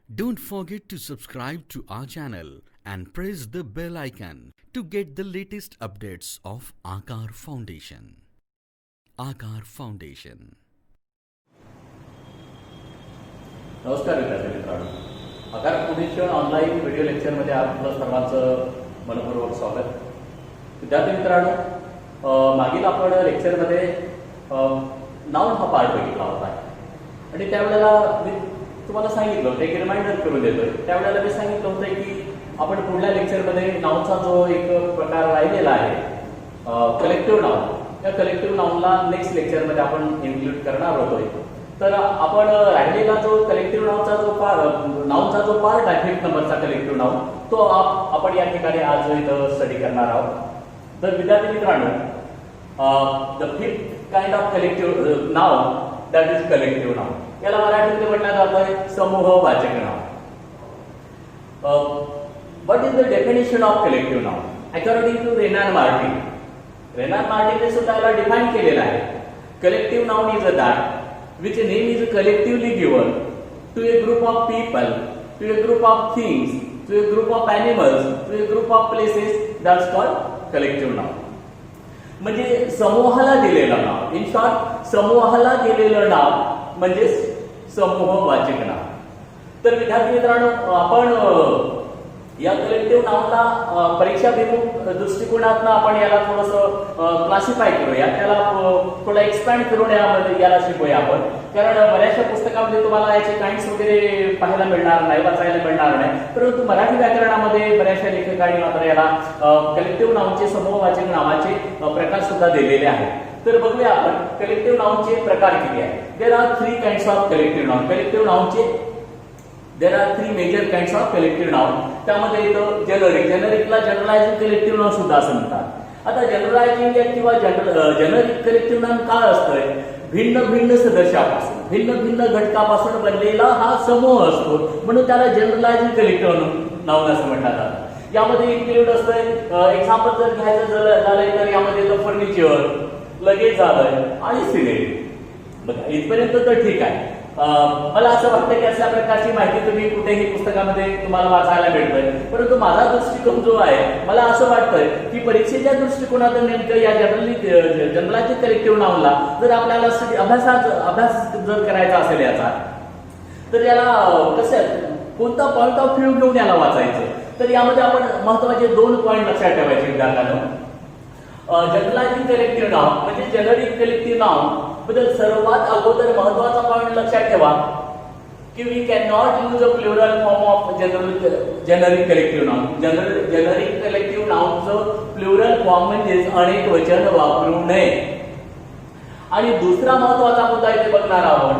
Don't forget to subscribe to our channel and press the bell icon to get the latest updates of Aakar Foundation. Aakar Foundation. नमस्कार विद्यार्थी मित्रांनो, आकार foundation online video लेक्चरमध्ये आपलं सर्वांचं मनपूर्वक स्वागत. विद्यार्थी मित्रांनो, मागील आपण लेक्चरमध्ये नाउन हा पार्ट बघितला होता आणि त्यावेळेला मी तुम्हाला सांगितलं होतं, एक रिमाइंडर करून देतोय. त्यावेळेला मी सांगितलं होतं की आपण पुढल्या लेक्चरमध्ये नाउनचा जो एक प्रकार राहिलेला आहे कलेक्टिव्ह नाउन, त्या कलेक्टिव्ह नाउनला नेक्स्ट लेक्चरमध्ये आपण इन्क्लूड करणार होतोय. तर आपण राहिलेला जो कलेक्टिव्ह नाउनचा जो पार्ट आहे 5 नंबरचा कलेक्टिव्ह नाउन, तो आपण या ठिकाणी आज इथं स्टडी करणार आहोत. तर विद्यार्थी मित्रांनो, the 5th kind of collective noun that is collective noun. याला मराठीमध्ये म्हटलं जातं समूहवाचक नाव. What is the definition of collective noun according to Wren and Martin. Wren and मार्टिनने सुद्धा याला डिफाईन केलेलं आहे. Collective noun is a that which name is collectively given to a group of people, to a group of things, to a group of animals, to a group of places, that's called collective noun. म्हणजे समूहाला दिलेलं नाव. In short, समूहाला दिलेलं नाव म्हणजे समूहवाचक नाव. तर विद्यार्थी मित्रांनो, आपण या कलेक्टिव्ह नाउनला परीक्षाभिमुख दृष्टिकोनातून आपण याला थोडंसं क्लासिफाय करूया, त्याला थोडं एक्सपॅन्ड करून याला शिकूया आपण. कारण बऱ्याचशा पुस्तकामध्ये तुम्हाला याचे काइंड्स वगैरे पाहायला मिळणार नाही, वाचायला मिळणार नाही. परंतु मराठी व्याकरणामध्ये बऱ्याचशा लेखकांनी मात्र याला कलेक्टिव्ह नाउनचे समूहवाचक नावाचे प्रकार सुद्धा दिलेले आहेत. तर बघूया आपण कलेक्टिव्ह नाउनचे प्रकार किती आहेत. There are 3 kinds of collective noun. Collective नाउनचे there are 3 major kinds of collective noun. त्यामध्ये येतं जेनरिक. जेनरिकला जनरलायझिंग कलेक्टिव्ह नाउन सुद्धा असं म्हणतात. आता जनरलायझिंग किंवा जेनरिक कलेक्टिव्ह नाउन काय असतंय? भिन्न भिन्न सदस्यापासून, भिन्न भिन्न घटकापासून बनलेला हा समूह असतो, म्हणून त्याला जनरलायझिंग कलेक्टिव्ह नाउन असं म्हटलं जातं. यामध्ये इन्क्लूड असतंय, एक्झाम्पल जर घ्यायचं झालंय तर यामध्ये फर्निचर, लगेच झालंय आणि सिनेरी. बघा, इथपर्यंत तर ठीक आहे. मला असं वाटतं की अशा प्रकारची माहिती तुम्ही कुठेही पुस्तकामध्ये तुम्हाला वाचायला मिळतंय. परंतु माझा दृष्टिकोन जो आहे, मला असं वाटतंय की परीक्षेच्या दृष्टिकोनातून नेमकं या जनरलायझिंग कलेक्टिव्ह नाउनला जर आपल्याला अभ्यास जर करायचा असेल याचा, तर याला कसं कोणता पॉइंट ऑफ व्ह्यू घेऊन याला वाचायचं, तर यामध्ये आपण महत्वाचे 2 पॉइंट लक्षात ठेवायचे विद्यार्थ्यांनो. जनरलायझिंग कलेक्टिव्ह नाउन म्हणजे जेनरिक कलेक्टिव्ह नाउन बद्दल सर्वात अगोदर महत्वाचा पॉइंट लक्षात ठेवा की we can not use a plural form of generic collective noun. Generic collective नाउनचं प्लुरल फॉर्म म्हणजे अनेक वचन वापरू नये. आणि दुसरा महत्वाचा मुद्दा इथे बघणार आहोत,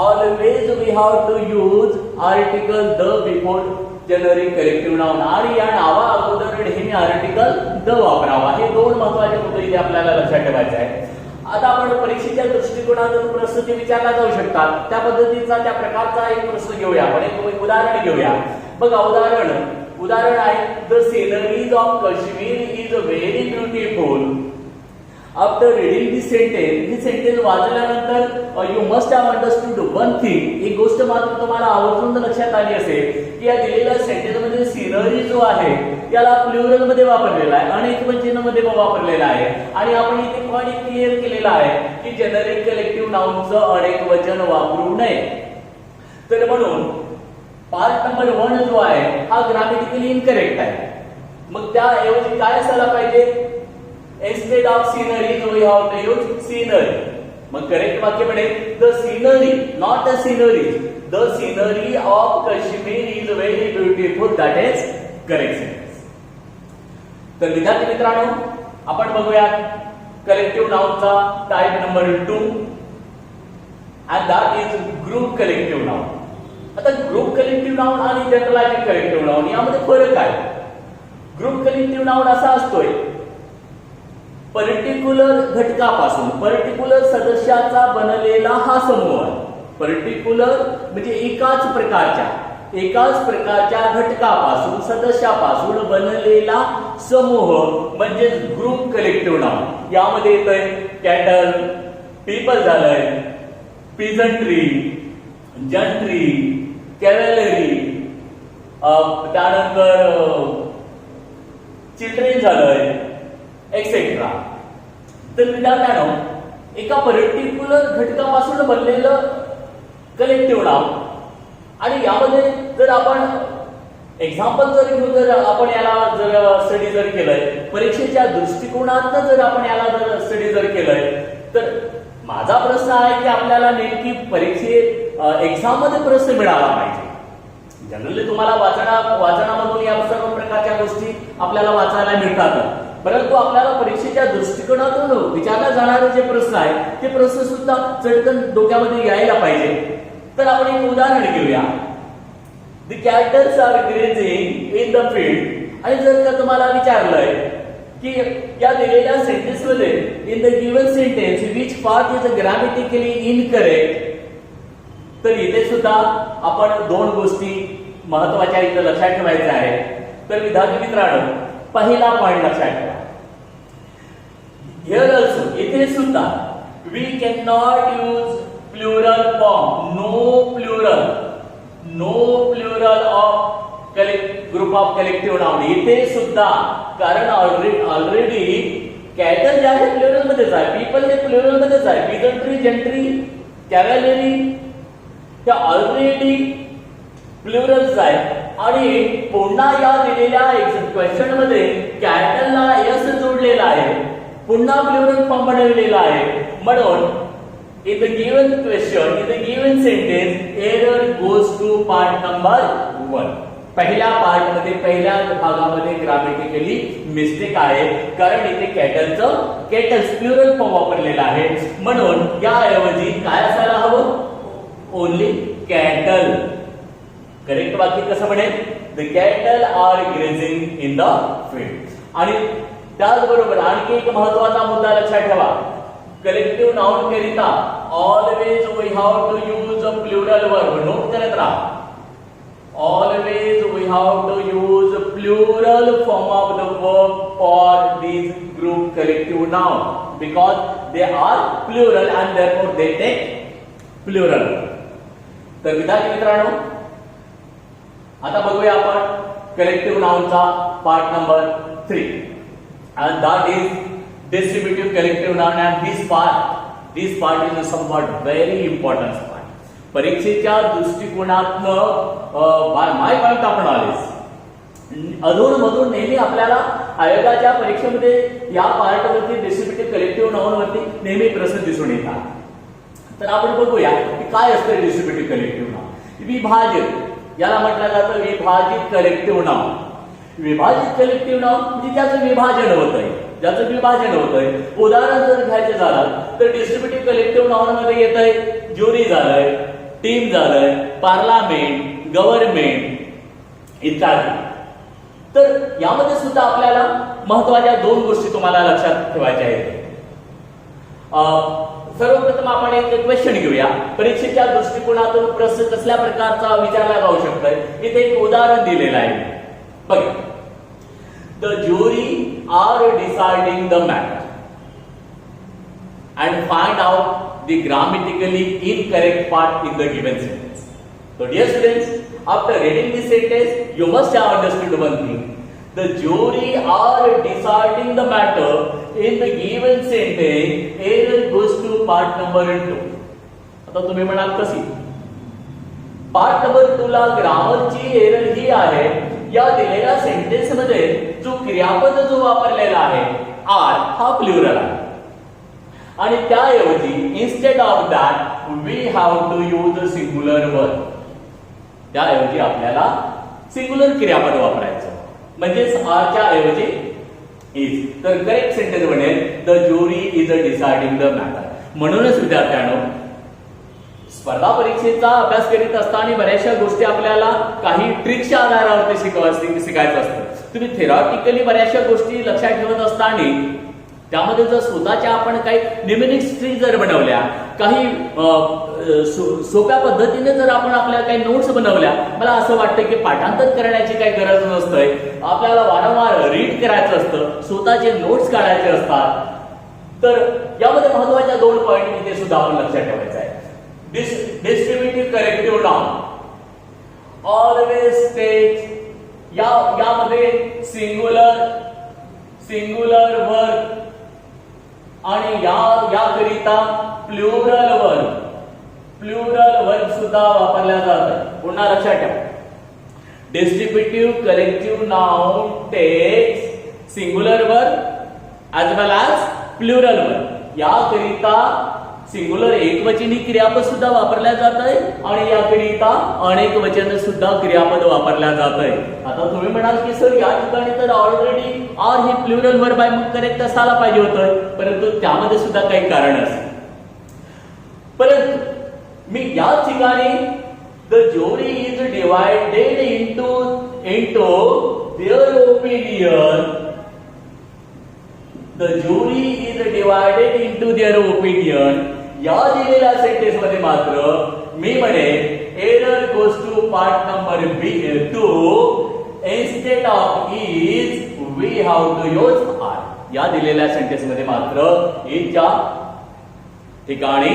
always we have to use article the before generic collective noun. आणि या नावा अगोदर नेहमी आर्टिकल द वापरावा. हे 2 महत्वाचे मुद्दे इथे आपल्याला लक्षात ठेवायचे आहे. आता आपण परीक्षेच्या दृष्टिकोनातून प्रश्न ते विचारला जाऊ शकतात, त्या पद्धतीचा त्या प्रकारचा एक प्रश्न घेऊया. आपण एक उदाहरण घेऊया. बघा, उदाहरण आहे, the sceneries of Kashmir is very beautiful. After reading this sentence, ही सेंटेन्स वाचल्यानंतर you must have understood one thing. एक गोष्ट मात्र तुम्हाला आवर्जून लक्षात आली असेल की या दिलेल्या सेंटेन्स मध्ये सिनरी जो आहे याला प्लुरल मध्ये वापरलेला आहे, अनेक वचन मध्ये वापरलेला आहे. आणि आपण इथे पॉइंट क्लिअर केलेला आहे की जेनरिक कलेक्टिव्ह नाउनचं अनेक वचन वापरू नये. तर म्हणून पार्ट नंबर 1 जो आहे हा ग्रामॅटिकली इनकरेक्ट आहे. मग त्याऐवजी काय असायला पाहिजे? Instead of scenery, we have to use scenery. मग करेक्ट वाक्य बनेल, the scenery, not the scenery. The scenery of Kashmir is very beautiful. That is correct sentence. तर विद्यार्थी मित्रांनो, आपण बघूया कलेक्टिव्ह नाउनचा type number 2 and that is group collective noun. आता ग्रुप कलेक्टिव्ह नाउन आणि जनरलायझिंग कलेक्टिव्ह नाउन यामध्ये फरक आहे. ग्रुप कलेक्टिव्ह नाउन असा असतोय, पर्टिक्युलर घटकापासून, पर्टिक्युलर सदस्याचा बनलेला हा समूह आहे. पर्टिक्युलर म्हणजे एकाच प्रकारच्या घटकापासून, सदस्यापासून बनलेला समूह म्हणजे ग्रुप कलेक्टिव्ह नाउन. यामध्ये येतंय कॅटल, पीपल झालंय, पिजंट्री, जंट्री, कॅव्हलरी, त्यानंतर चिल्ड्रेन झालंय एक्सेट्रा. तर विद्यार्थ्यांनो, एका पर्टिक्युलर घटकापासून बनलेलं कलेक्टिव्ह नाव, आणि यामध्ये जर आपण एक्झाम्पल जर घेऊन जर आपण याला जर स्टडी जर केलंय, परीक्षेच्या दृष्टिकोनातून जर आपण याला जर स्टडी जर केलंय, तर माझा प्रश्न आहे की आपल्याला नेमकी एक्झाम मध्ये प्रश्न मिळाला पाहिजे. जनरली तुम्हाला वाचनामधून या सर्व प्रकारच्या गोष्टी आपल्याला वाचायला मिळतात, परंतु आपल्याला परीक्षेच्या दृष्टिकोनातून विचारले जाणारे जे प्रश्न आहेत ते प्रश्न सुद्धा चटकन डोक्यामध्ये यायला पाहिजे. तर आपण एक उदाहरण घेऊया. The cattle are grazing in the field. आणि जर का तुम्हाला विचारलंय की या दिलेल्या सेंटेन्स मध्ये in the given sentence which part is grammatically incorrect, तर इथे सुद्धा आपण दोन गोष्टी महत्वाच्या इथे लक्षात ठेवायच्या आहेत. तर विद्यार्थी मित्रांनो, पहिला पॉइंट लक्षात ठेवा. हिअर ऑल्सो, इथे सुद्धा we can not use plural form. No plural of group of collective noun. इथे सुद्धा कारण ऑलरेडी कॅटल जे आहे प्लुरल मध्येच आहे, पीपल हे प्लुरल मध्येच आहे, पिजंट्री, जेंट्री, कॅव्हॅलरी त्या ऑलरेडी प्लुरल्स आहे. आणि पुन्हा या दिलेल्या क्वेश्चन मध्ये कॅटलला एस जोडलेला आहे, पुन्हा प्लुरल फॉर्म बनवलेला आहे. म्हणून in the given question, in the given sentence, error goes to part number 1. पहिल्या पार्ट मध्ये, पहिल्या भागामध्ये ग्रामॅटिकली मिस्टेक आहे, कारण इथे कॅटल्स प्लुरल फॉर्म वापरलेला आहे. म्हणून या ऐवजी काय असायला हवं? Only cattle. करेक्ट वाक्य कसं बनेल? The cattle are grazing in the field. आणि त्याचबरोबर आणखी एक महत्वाचा मुद्दा लक्षात ठेवा. कलेक्टिव्ह नाउन करिता always we have to use a plural verb. Note करत राहा. Always we have to use plural form of the verb for this group collective noun because they are plural and therefore they take plural. तर विद्यार्थी मित्रांनो, आता बघूया आपण collective नाउनचा part number 3 and that is distributive collective noun. And this part is somewhat very important part. परीक्षेच्या दृष्टिकोनातनं माय point of knowledge अधूनमधून नेहमी आपल्याला आयोगाच्या परीक्षेमध्ये या पार्टवरती डिस्ट्रिब्युटिव्ह कलेक्टिव्ह नाउन वरती नेहमी प्रश्न दिसून येतात. तर आपण बघूया की काय असतं डिस्ट्रिब्युटिव्ह कलेक्टिव्ह नाउन. विभाजित, याला म्हटलं जातं विभाजित कलेक्टिव्ह नाउन. विभाजित कलेक्टिव्ह नाउन म्हणजे ज्याचं विभाजन होतंय. उदाहरण जर घ्यायचं झालं तर डिस्ट्रिब्युटिव्ह कलेक्टिव्ह नाउन मध्ये येतंय ज्युरी झालंय, टीम झालंय, पार्लमेंट, गव्हर्नमेंट इत्यादी. तर यामध्ये सुद्धा आपल्याला महत्वाच्या दोन गोष्टी तुम्हाला लक्षात ठेवायच्या आहेत. सर्वप्रथम आपण एक क्वेश्चन घेऊया. परीक्षेच्या दृष्टिकोनातून प्रश्न कसल्या प्रकारचा विचारला जाऊ शकतोय. इथे एक उदाहरण दिलेलं आहे. बघा, the jury are deciding the matter and find out the grammatically incorrect part in the given sentence. So dear students, after reading this sentence, you must have understood one thing. The jury are deciding the matter in the given sentence. Error goes to part number 2. आता तुम्ही म्हणाल कशी? Part number 2 ला ग्रामरची error ही आहे, या दिलेल्या sentence मध्ये जो क्रियापद जो वापरलेला आहे आर हा प्लुरल आहे, आणि त्याऐवजी instead of that we have to use a singular verb. त्याऐवजी आपल्याला सिंग्युलर क्रियापद वापरायचं, म्हणजेच आरच्या ऐवजी इज. तर करेक्ट सेंटेन्स बनेल the jury is a deciding the matter. म्हणूनच विद्यार्थ्यांनो, स्पर्धा परीक्षेचा अभ्यास करीत असताना बऱ्याचशा गोष्टी आपल्याला काही ट्रिक्सच्या आधारावरती शिकायचं असतं. तुम्ही थेरॉटिकली बऱ्याचशा गोष्टी लक्षात ठेवत असताना त्यामध्ये जर स्वतःच्या आपण काही न्यूमेरिक स्ट्रिंग जर बनवल्या, काही सोप्या पद्धतीने जर आपण आपल्या काही नोट्स बनवल्या, मला असं वाटतं की पाठांतर करण्याची काही गरज नसतंय. आपल्याला वारंवार रीड करायचं असतं, स्वतःचे नोट्स काढायचे असतात. तर यामध्ये महत्वाच्या दोन पॉइंट इथे सुद्धा आपण लक्षात ठेवायचं आहे. डिस्ट्रिब्युटिव्ह कलेक्टिव्ह नाउन ऑलवेज टेक्स यामध्ये सिंगुलर वर्ब आणि याकरिता प्लुरल वर्ब सुद्धा वापरल्या जातात. पुन्हा लक्षात ठेवा, distributive collective noun takes singular verb as well as plural verb. याकरिता सिंगुलर एकवचनी क्रियापद सुद्धा वापरल्या जात आहे आणि याकरिता अनेक वचन सुद्धा क्रियापद वापरल्या जात आहे. आता तुम्ही म्हणाल की सर या ठिकाणी तर ऑलरेडी आर ही प्लुरल वर्ब आहे, मग करेक्ट असायला पाहिजे होतं, परंतु त्यामध्ये सुद्धा काही कारण असेल. परंतु मी या ठिकाणी the jury is divided into their opinion. The jury is divided into their opinion या दिलेल्या सेंटेन्स मध्ये मात्र मी म्हणे error goes to part number B2 instead of is we have to use are. या दिलेल्या सेंटेन्स मध्ये मात्र इजच्या ठिकाणी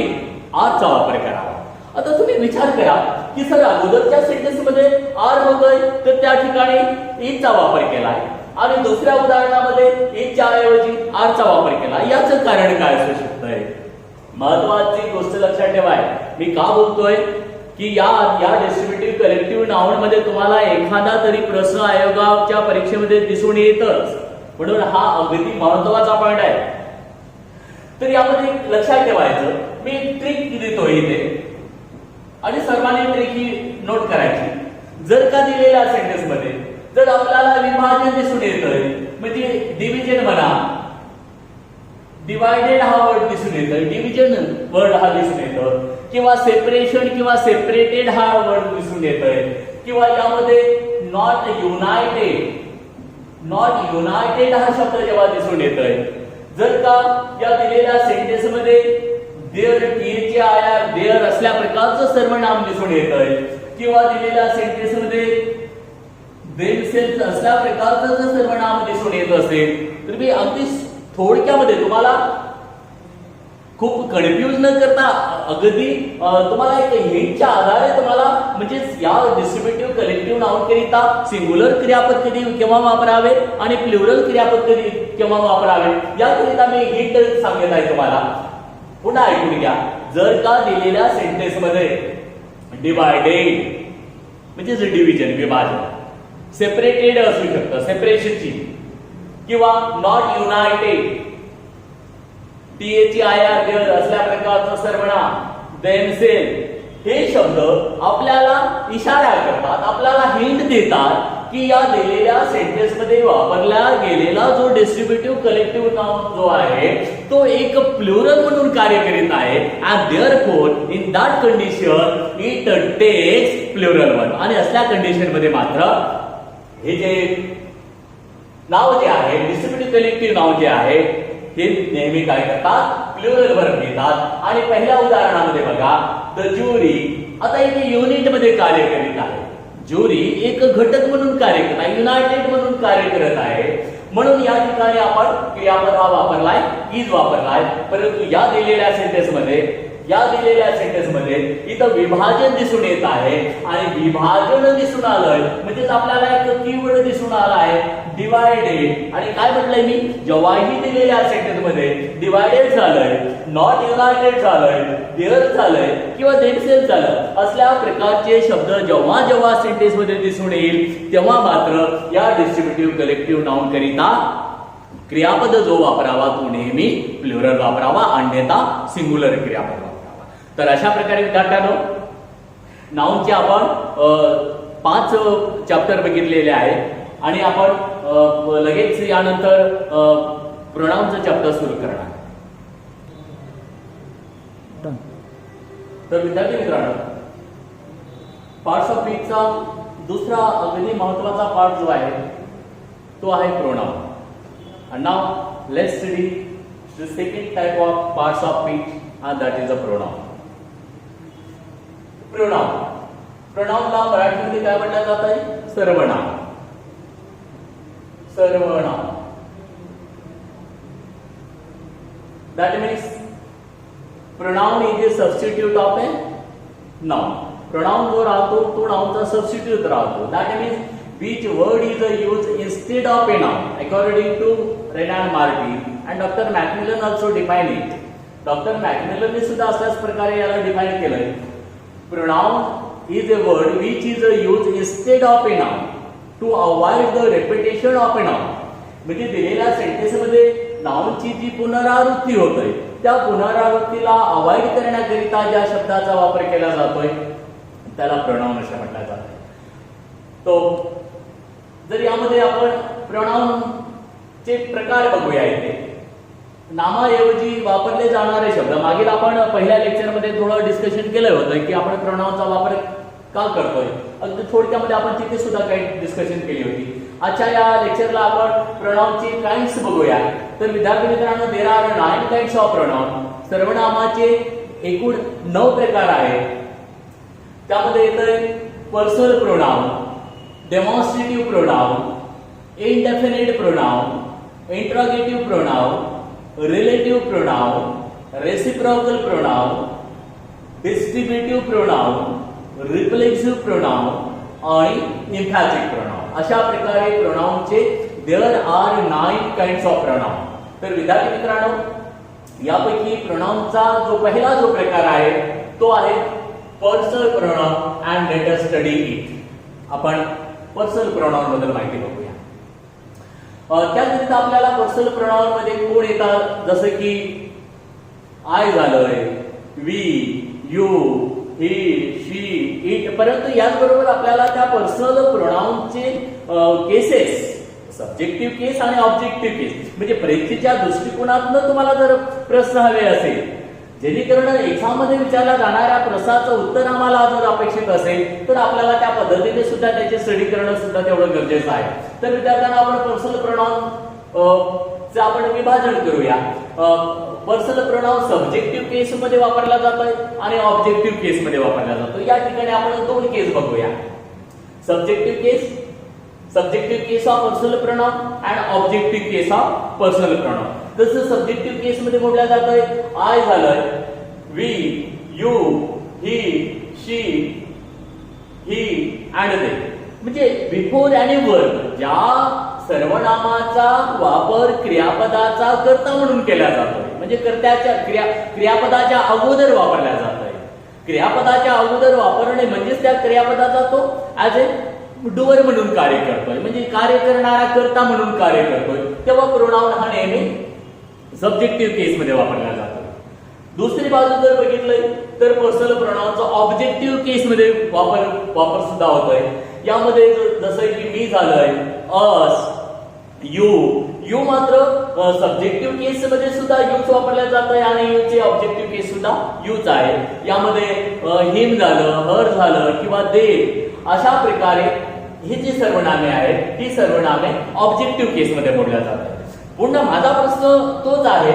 आरचा वापर करावा. आता तुम्ही विचार करा की सर अगोदरच्या सेंटेन्स मध्ये आर होतोय तर त्या ठिकाणी इजचा वापर केलाय आणि दुसऱ्या उदाहरणामध्ये इजच्या ऐवजी आरचा वापर केला. याचं कारण काय असू शकतंय? महत्वाची गोष्ट लक्षात ठेवाय. मी का बोलतोय की या डिस्ट्रीब्युटिव्ह कलेक्टिव्ह नाउन मध्ये तुम्हाला एखादा तरी प्रश्न आयोगाच्या परीक्षेमध्ये दिसून येतच, म्हणून हा अगदी महत्वाचा पॉइंट आहे. तर यामध्ये लक्षात ठेवायचं, मी ट्रिक देतोय इथे आणि सर्वांनी ट्रिक ही नोट करायची. जर का दिलेल्या सेंटेन्स मध्ये जर आपल्याला विभाजन दिसून येतोय, म्हणजे डिव्हिजन म्हणा, डिवायडेड हा वर्ड दिसून येतोय, डिव्हिजन वर्ड हा दिसून येतो, किंवा सेपरेशन किंवा सेपरेटेड हा वर्ड दिसून येतोय, किंवा यामध्ये नॉट युनायटेड हा शब्द जेव्हा दिसून येतोय, जर का या दिलेल्या सेंटेन्स मध्ये देअर टीचे आयार देअर असल्या प्रकारचं सर्वनाम दिसून येतोय, किंवा दिलेल्या सेंटेन्स मध्ये देमसेल्फ असल्या प्रकारचं जर सर्वनाम दिसून येत असेल तर मी अगदी थोडक्यामध्ये तुम्हाला खूप कन्फ्यूज न करता अगदी तुम्हाला एक हिंटच्या आधारे तुम्हाला म्हणजे या डिस्ट्रीब्युटिव्ह कलेक्टिव्ह नाउन करिता सिंगुलर क्रियापद कधी केव्हा वापरावे आणि प्लुरल क्रियापद कधी केव्हा वापरावे याकरिता मी हिंट सांगत आहे तुम्हाला. पुन्हा ऐकून घ्या. जर का दिलेल्या सेंटेन्स मध्ये डिवायडेड म्हणजे डिव्हिजन विभाजन, सेपरेटेड असू शकतं सेपरेशनची, किंवा नॉट युनायटेड टीएची आयआर देअर असल्या प्रकारचं सर्वनाम, देमसेल्फ हे शब्द आपल्याला इशारा करतात, आपल्याला हिंट देतात की या दिलेल्या सेंटेन्स मध्ये वापरला गेलेला जो डिस्ट्रीब्युटिव्ह कलेक्टिव्ह नाउन जो आहे तो एक प्लुरल म्हणून कार्य करीत आहे. And therefore in that condition it takes plural verb. आणि असल्या कंडिशन मध्ये मात्र हे जे नाव जे आहे डिस्ट्रीब्युटिव्ह कलेक्टिव्ह नाव जे आहे हे नेहमी काय करतात, प्लुरल वर्ब घेतात. आणि पहिल्या उदाहरणामध्ये बघा, द ज्युरी आता इथे युनिट मध्ये कार्य करीत आहे. ज्युरी एक घटक म्हणून कार्य करत आहे, युनायटेड म्हणून कार्य करत आहे, म्हणून या ठिकाणी आपण क्रियापद हा वापरलाय, इज वापरलाय. परंतु या दिलेल्या सेंटेन्स मध्ये इथं विभाजन दिसून येत आहे आणि विभाजन दिसून आलंय म्हणजे आपल्याला एक कीवर्ड दिसून आला आहे डिवायडेड. आणि काय म्हटलंय मी, जेव्हाही दिलेल्या सेंटेन्स मध्ये डिवायडेड झालंय, नॉट युनायटेड झालंय, देअर झालंय किंवा देमसेल्फ झालं असल्या प्रकारचे शब्द जेव्हा जेव्हा सेंटेन्स मध्ये दिसून येईल तेव्हा मात्र या डिस्ट्रीब्युटिव्ह कलेक्टिव्ह नाउन करिता क्रियापद जो वापरावा तो नेहमी प्लुरल वापरावा, अन्यथा सिंगुलर क्रियापद वापरावा. तर अशा प्रकारे विद्यार्थ्यांनो नाउनचे आपण 5 चॅप्टर बघितलेले आहेत आणि आपण लगेच यानंतर प्रोनाउनचं चॅप्टर सुरू करणार. तर विद्यार्थी मित्रांनो, पार्ट्स ऑफ स्पीचचा दुसरा अगदी महत्वाचा पार्ट जो आहे तो आहे pronoun. And now let's study the second type of parts of speech, and that is a pronoun. Pronoun ला मराठीमध्ये काय म्हटलं जात आहे, सर्वनाम. That means pronoun is a substitute of a noun. Pronoun जो राहतो तो नाउनचा सबस्टिट्यूट राहतो. That means which word is used instead of a noun according to Renan Martin and Dr. Macmillan also define it. Dr. Macmillan ने सुद्धा अशाच प्रकारे याला define केलंय. Pronoun is a word which is used instead of a noun to avoid the repetition of a noun. म्हणजे दिलेल्या sentence मध्ये नाउनची जी पुनरावृत्ती होते त्या पुनरावृत्तीला अवॉइड करण्याकरिता ज्या शब्दाचा वापर केला जातोय त्याला प्रोनाउन असे म्हटलं जातं. तो जर यामध्ये आपण प्रोनाउनचे प्रकार बघूया. इथे नामाऐवजी वापरले जाणारे शब्द मागील आपण पहिल्या लेक्चरमध्ये थोडं डिस्कशन केलं होतं की आपण प्रोनाउनचा वापर का करतोय. अगदी थोडक्यामध्ये आपण तिथे सुद्धा काही डिस्कशन केली होती. आजच्या या लेक्चरला आपण प्रोनाउनचे काइंड्स बघूया. तर विद्यार्थी मित्रांनो, there are 9 kinds of pronoun. सर्वनामाचे एकूण 9 प्रकार आहेत. त्यामध्ये येतंय personal pronoun, demonstrative pronoun, indefinite pronoun, interrogative pronoun, relative pronoun, reciprocal pronoun, distributive pronoun, reflexive pronoun आणि एम्फॅटिक प्रोनाउन. अशा प्रकारे प्रोनाउनचे there are 9 kinds of pronoun. तर विद्यार्थी मित्रांनो, यापैकी प्रोनाउनचा जो पहिला जो प्रकार आहे तो आहे personal pronoun and let us study it. आपण पर्सनल प्रोनाउन बद्दल माहिती बघूया. त्याकरिता आपल्याला पर्सनल प्रोनाउन मध्ये कोण येतात, जसं की आय झालंय, we, you, he, she, it. परंतु याचबरोबर आपल्याला त्या पर्सनल प्रोनाउनचे केसेस, सब्जेक्टिव्ह केस आणि ऑब्जेक्टिव्ह केस, म्हणजे परीक्षेच्या दृष्टिकोनातून तुम्हाला जर प्रश्न हवे असेल, जेणेकरून एक्झाम मध्ये विचारला जाणाऱ्या प्रश्नाचं उत्तर आम्हाला जर अपेक्षित असेल तर आपल्याला त्या पद्धतीने सुद्धा त्याचे स्टडी करणं सुद्धा तेवढं गरजेचं आहे. तर विद्यार्थ्यांना आपण पर्सनल प्रोनाउन चे आपण विभाजन करूया. पर्सनल प्रोनाउन सब्जेक्टिव्ह केस मध्ये वापरला जातोय आणि ऑब्जेक्टिव्ह केस मध्ये वापरला जातो. या ठिकाणी आपण 2 केस बघूया. Subjective case of personal pronoun and objective case of personal pronoun. जसं सब्जेक्टिव्ह केस मध्ये म्हटलं जातंय आय झालंय, we, you, he, she, he and they. म्हणजे बिफोर आणि वर ज्या सर्वनामाचा वापर क्रियापदाचा कर्ता म्हणून केला जातोय, म्हणजे कर्त्याच्या क्रियापदाच्या अगोदर वापरला जातोय. क्रियापदाच्या अगोदर वापरणे म्हणजेच त्या क्रियापदाचा तो ऍज ए डुअर म्हणून कार्य करतोय, म्हणजे कार्य करणारा कर्ता म्हणून कार्य करतोय. तेव्हा प्रोनाउन हा नेहमी सब्जेक्टिव्ह केस मध्ये वापरला जातो. दुसरी बाजू जर बघितलं तर पर्सनल प्रोनाउनचा ऑब्जेक्टिव्ह केस मध्ये वापर सुद्धा होतोय. यामध्ये जसं की मी झालंय, अस, यू मात्र सब्जेक्टिव्ह केस मध्ये सुद्धा यूज वापरला जातोय आणि यूचे ऑब्जेक्टिव्ह केस सुद्धा यूज आहे. यामध्ये हिम झालं, हर झालं किंवा दे, अशा प्रकारे ही जी सर्वनामे आहेत ही सर्वनामे ऑब्जेक्टिव्ह केस मध्ये मोडल्या जातात. पुन्हा माझा प्रश्न तोच आहे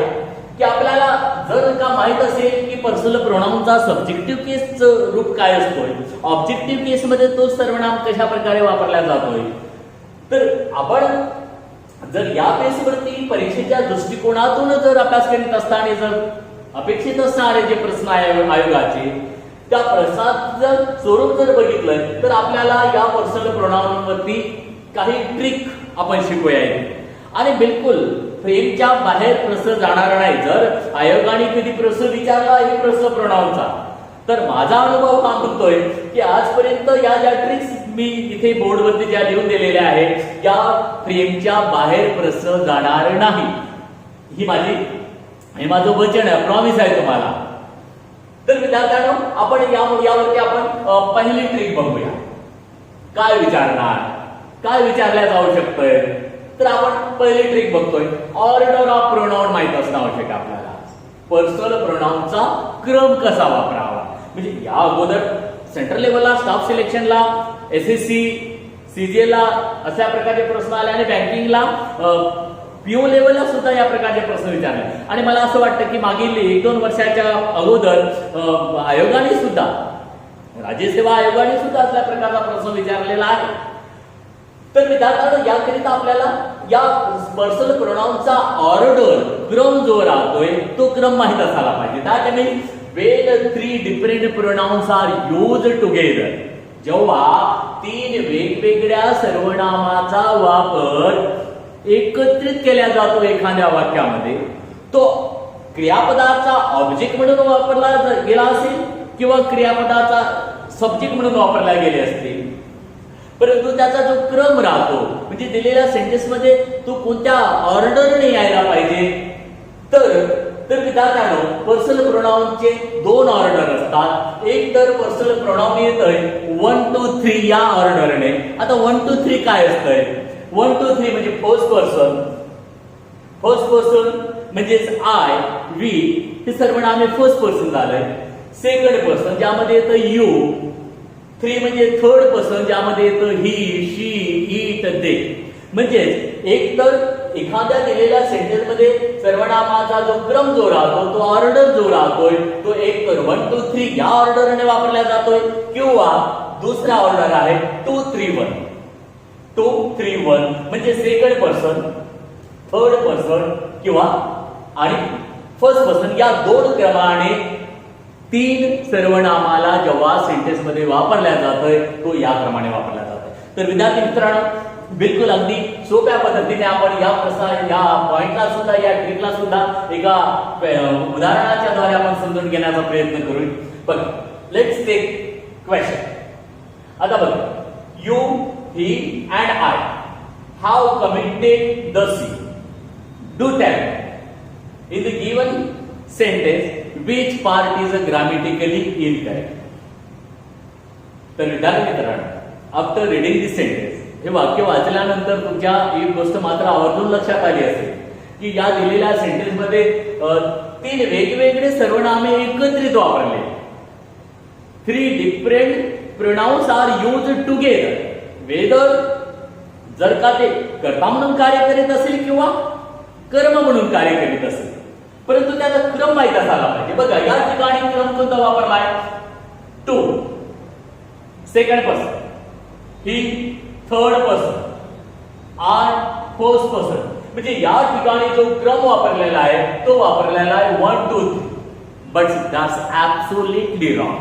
की आपल्याला जर का माहित असेल की पर्सनल प्रोनाउनचा सब्जेक्टिव्ह केसचं रूप काय असतोय, ऑब्जेक्टिव्ह केस मध्ये तो सर्वनाम कशा प्रकारे वापरला जातोय, तर आपण जर या बेसवरती परीक्षेच्या दृष्टिकोनातून जर अभ्यास करीत असताना जर अपेक्षित असणारे जे प्रश्न आयोगाचे त्या प्रश्नाचं स्वरूप जर बघितलं तर आपल्याला या पर्सनल प्रोनाउनवरती काही ट्रिक आपण शिकूया. आणि बिलकुल फ्रेमच्या बाहेर प्रश्न जाणार नाही. जर आयोगाने कधी प्रश्न विचारला आहे प्रश्न प्रोनाउनचा, तर माझा अनुभव हा म्हणतोय की आजपर्यंत या ज्या ट्रिक्स मी इथे बोर्डवरती ज्या लिहून दिलेल्या आहेत या फ्रेमच्या बाहेर प्रश्न जाणार नाही. हे माझं वचन आहे, प्रॉमिस आहे तुम्हाला. तर विद्यार्थ्यांनो, आपण यावरती आपण पहिली ट्रिक बघूया. काय विचारणार, काय विचारल्या जाऊ शकतंय, तर आपण पहिली ट्रिक बघतोय. ऑर्डर ऑफ प्रोनाउन माहित असणं आवश्यक आहे आपल्याला. पर्सनल प्रोनाउनचा क्रम कसा वापरावा, म्हणजे या अगोदर सेंट्रल लेवलला, स्टाफ सिलेक्शनला, एसएससी, सीजीएलला अशा प्रकारचे प्रश्न आले आणि बँकिंगला, पीओ लेवलला सुद्धा या प्रकारचे प्रश्न विचारले. आणि मला असं वाटतं की मागील 1-2 वर्षाच्या अगोदर आयोगाने सुद्धा, राज्य सेवा आयोगाने सुद्धा असल्या प्रकारचा प्रश्न विचारलेला आहे. तर विद्यार्थ्यांना याकरिता आपल्याला या पर्सनल प्रोनाउनचा ऑर्डर, क्रम जो राहतोय तो क्रम माहित असायला पाहिजे. That means when three different pronouns are used together. जेव्हा तीन वेगवेगळ्या सर्वनामाचा वापर एकत्रित केला जातो एखाद्या वाक्यामध्ये, तो क्रियापदाचा ऑब्जेक्ट म्हणून वापरला गेला असेल किंवा क्रियापदाचा सब्जेक्ट म्हणून वापरला गेले असतील, परंतु त्याचा जो क्रम राहतो म्हणजे दिलेल्या सेंटेन्समध्ये तो कोणत्या ऑर्डरने यायला पाहिजे, तर विद्यार्थ्यांनो पर्सनल प्रोनाउनचे दोन ऑर्डर असतात. एक तर पर्सनल प्रोनाउन येतंय 1 2 3 या ऑर्डरने. आता 1 2 3 काय असतंय? 1 2 3 म्हणजे फर्स्ट पर्सन म्हणजेच आय, वी हे सर्वनामे फर्स्ट पर्सन झालंय. सेकंड पर्सन ज्यामध्ये येतं यू. 3 म्हणजे थर्ड पर्सन ज्यामध्ये येतं ही, शी, इट, दे. म्हणजेच एक तर एखाद्या दिलेल्या सेंटेन्स मध्ये सर्वनामाचा जो क्रम जो राहतो, तो ऑर्डर जो राहतोय, तो एक तर 1 2 3 या ऑर्डरने वापरला जातोय किंवा दुसरा ऑर्डर आहे 2 3 1. 2 3 1 म्हणजे सेकंड पर्सन, थर्ड पर्सन किंवा आणि फर्स्ट पर्सन या दोन क्रमाने तीन सर्वनामाला जेव्हा सेंटेन्स मध्ये वापरल्या जातोय तो या क्रमाने वापरला जातोय. तर विद्यार्थी मित्रांनो, बिलकुल अगदी सोप्या पद्धतीने आपण या पॉइंटला सुद्धा, या ट्रिकला सुद्धा एका उदाहरणाच्या द्वारे आपण समजून घेण्याचा प्रयत्न करू. बघा, लेट्स टेक क्वेश्चन. आता बघा, you, he and I have committed the sin. Do tell in the given sentence which part is grammatically incorrect. तर विद्यार्थी मित्रांनो, आफ्टर रीडिंग दिस सेंटेन्स, हे वाक्य वाचल्यानंतर तुमच्या एक गोष्ट मात्र आवर्जून लक्षात आली असेल की या दिलेल्या सेंटेन्स मध्ये तीन वेगवेगळे सर्वनामे एकत्रित वापरले. 3 different pronouns are used together. Whether जर का ते कर्ता म्हणून कार्य करीत असेल किंवा कर्म म्हणून कार्य करीत असेल, परंतु त्याचा क्रम माहित असायला पाहिजे. बघा, या ठिकाणी क्रम कोणता वापरलाय? 2 second person, he third person, I first person. म्हणजे या ठिकाणी जो क्रम वापरलेला आहे तो वापरलेला आहे 1 2 3. But that's absolutely wrong.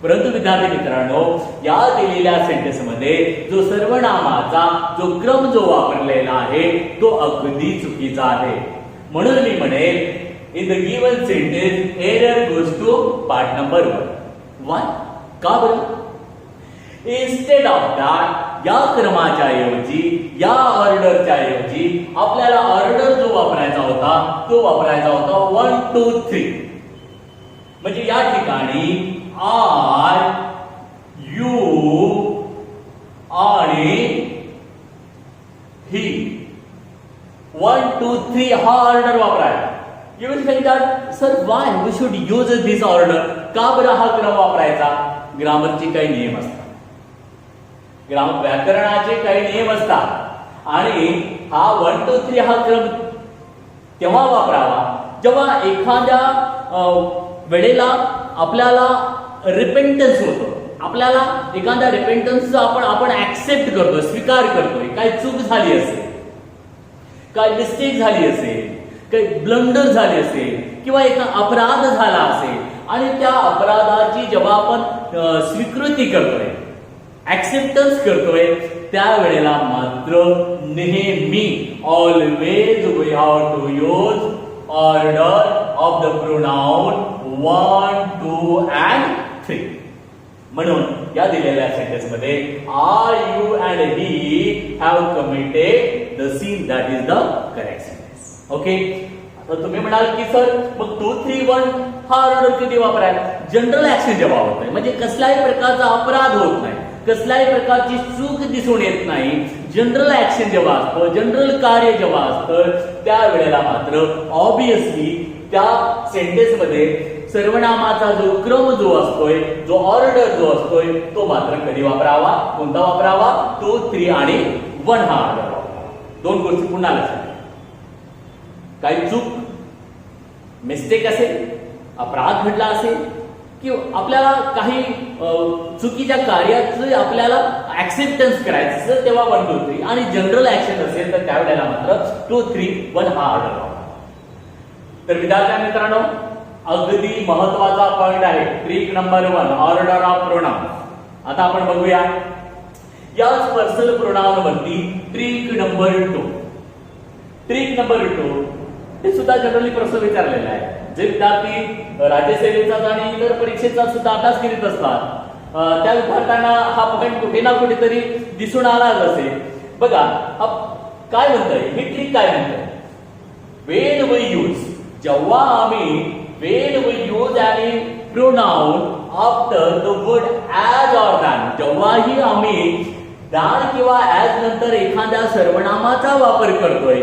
परंतु विद्यार्थी मित्रांनो, या दिलेल्या सेंटेन्स मध्ये जो सर्वनामाचा जो क्रम जो वापरलेला आहे तो अगदी चुकीचा आहे. म्हणून मी म्हणेल, in the given sentence error goes to part number 1. का बरं? इन्स्टेड ऑफ दॅट, या क्रमाच्या ऐवजी, या ऑर्डरच्या ऐवजी आपल्याला ऑर्डर जो वापरायचा होता तो वापरायचा होता 1 2 3. म्हणजे या ठिकाणी आय, यू आणि ही 1 2 3 हा ऑर्डर वापरायचा. You will think that sir why we should use this order. का बरं हा क्रम वापरायचा? ग्रामरचे काही नियम असतात, व्याकरणाचे काही नियम असतात आणि हा 1 2 3 हा क्रम तेव्हा वापरावा जेव्हा एखाद्या वेळेला आपल्याला रिपेंटन्स होतो, आपल्याला एखाद्या रिपेंटन्सचा आपण ऍक्सेप्ट करतो, स्वीकार करतोय. काही चूक झाली असेल, काय मिस्टेक झाली असेल, काही ब्लंडर झाली असेल किंवा एका अपराध झाला असेल आणि त्या अपराधाची जेव्हा आपण स्वीकृती करतोय, ऍक्सेप्टन्स करतोय, त्यावेळेला मात्र नेहमी always we have to use order of the pronoun 1 2 and 3. म्हणून या दिलेल्या सेंटेन्स मध्ये are, you and he have committed the sin, that is the correct sentence. Okay, आता तुम्ही म्हणाल की सर मग 2 3 1 हा ऑर्डर कधी वापरायला? जनरल ऍक्शन जेव्हा होत नाही, म्हणजे कसल्याही प्रकारचा अपराध होत नाही, कसल्याही प्रकारची चूक दिसून येत नाही, जनरल ऍक्शन जेव्हा असतं, जनरल कार्य जेव्हा असतं, त्यावेळेला मात्र ऑब्विसली त्या सेंटेन्स मध्ये सर्वनामाचा जो क्रम जो असतोय, जो ऑर्डर जो असतोय, तो मात्र कधी वापरावा? कोणता वापरावा? 2 3 आणि 1 हा ऑर्डर वापरावा. दोन गोष्टी पुन्हा लक्षात घ्या. काही चूक, मिस्टेक असेल, अपराध घडला असेल किंवा आपल्याला काही चुकीच्या कार्याचं आपल्याला ऍक्सेप्टन्स करायचं असेल तेव्हा 1 2 3 आणि जनरल ऍक्शन असेल तर त्यावेळेला मात्र 2 3 1 हा ऑर्डर वापरा. तर विद्यार्थी मित्रांनो, अगदी महत्वाचा पॉइंट आहे. Trick number 1, order of pronoun. आता आपण बघूया याच पर्सनल प्रोनाउन वरती ट्रिक नंबर 2. ट्रिक नंबर 2 हे सुद्धा जनरली प्रश्न विचारलेला आहे. जे विद्यार्थी राज्यसेवेचा आणि इतर परीक्षेचा सुद्धा अभ्यास करीत असतात त्या विद्यार्थ्यांना हा पॉइंट कुठे ना कुठेतरी दिसून आलाच असेल. बघा काय म्हणतंय, ही ट्रिक काय म्हणतंय, वेन वी यूज, जेव्हा आम्ही वेन वी यूज आणि pronoun after the word as or than, जेव्हाही आम्ही दॅन किंवा ॲज नंतर एखाद्या सर्वनामाचा वापर करतोय,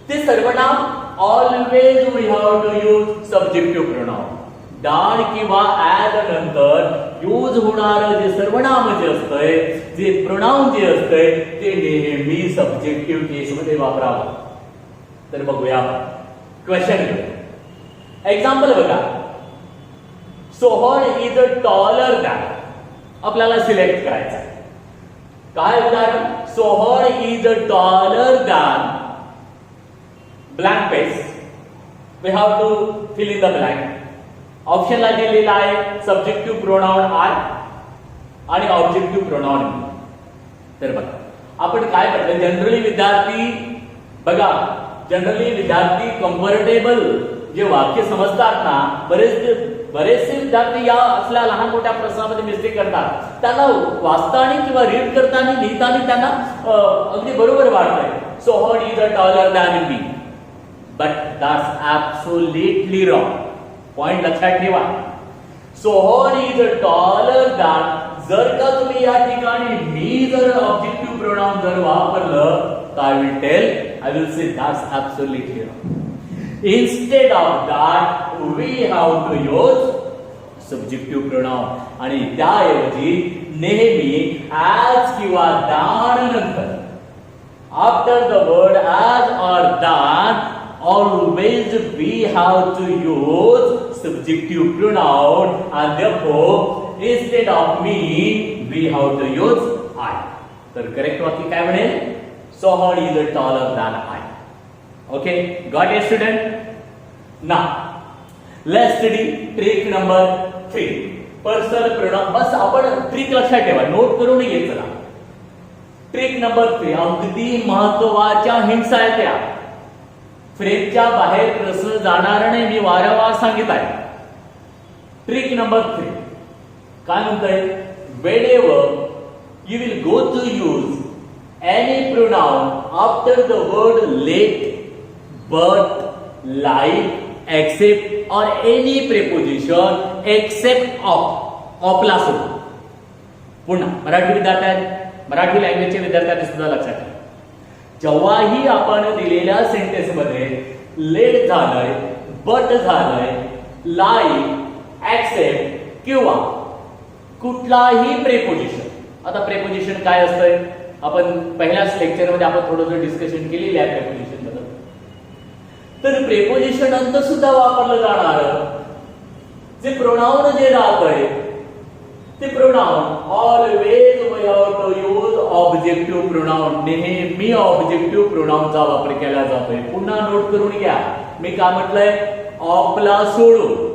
ते सर्वनाम always we have to use subjective pronoun. Than किंवा ॲज नंतर यूज होणारं जे सर्वनाम जे असतंय, जे प्रोनाउन जे असतंय, ते नेहमी सब्जेक्टिव्ह केसमध्ये वापरावं. तर बघूया क्वेश्चन. एक्झाम्पल बघा, Sohan is a taller than. आपल्याला सिलेक्ट करायचं आहे. काय उदाहरण, Sohan is a taller than blank page. We have to fill in the blank. ऑप्शनला दिलेला आहे सब्जेक्टिव्ह प्रोनाउन आय आणि ऑब्जेक्टिव्ह प्रोनाउन मी. तर बघा आपण काय म्हटलं, जनरली विद्यार्थी कम्फर्टेबल जे वाक्य समजतात ना, बरेचसे विद्यार्थी या असल्या लहान मोठ्या प्रश्नामध्ये मिस्टेक करतात. त्यांना वाचताना किंवा रीड करताना लिहिताना त्यांना अगदी बरोबर वाटतंय, Sohan is a taller than me. But that's absolutely wrong. Point लक्षात ठेवा, Sohan is a taller than जर का तुम्ही या ठिकाणी मी जर ऑब्जेक्टिव्ह प्रोनाउन जर वापरलं, I will say that's absolutely wrong. Instead of that, we have to use subjective pronoun. आणि त्याऐवजी नेहमी as किंवा than नंतर after the word as or than always we have to use subjective pronoun, and therefore instead of me we have to use I. तर correct वाक्य काय बनेल, Sohan is a taller than I. Okay, got it student? Now let's study trick number 3, personal pronoun. बस आपण trick लक्षात ठेवा, note करून घे. चला ट्रिक नंबर 3 अगदी महत्वाच्या हिंट्स आहेत. त्या फ्रेमच्या बाहेर प्रश्न जाणार नाही, मी वारंवार सांगित आहे. ट्रिक नंबर 3 काय म्हणतंय, whenever you will go to use any pronoun after the word let, but, like, except or any preposition except of ला सोडून. पुन्हा मराठी लँग्वेजच्या विद्यार्थ्यांनी सुद्धा लक्षात ठेवा, जेव्हाही आपण दिलेल्या सेंटेन्स मध्ये लेट झालंय, बट झालंय, लाईक, एक्सेप्ट किंवा कुठलाही प्रेपोजिशन. आता प्रेपोजिशन काय असतंय, आपण पहिल्याच लेक्चरमध्ये आपण थोडंसं डिस्कशन केलेलं आहे प्रेपोजिशन बद्दल. तर प्रेपोजिशन नंतर सुद्धा वापरलं जाणार जे प्रोनाउन जे राहतंय, ते pronoun always we have to use objective pronoun. नेहमी ऑब्जेक्टिव्ह प्रोनाउनचा वापर केला जातोय. पुन्हा नोट करून घ्या, मी काय म्हटलंय, ऑफला सोडून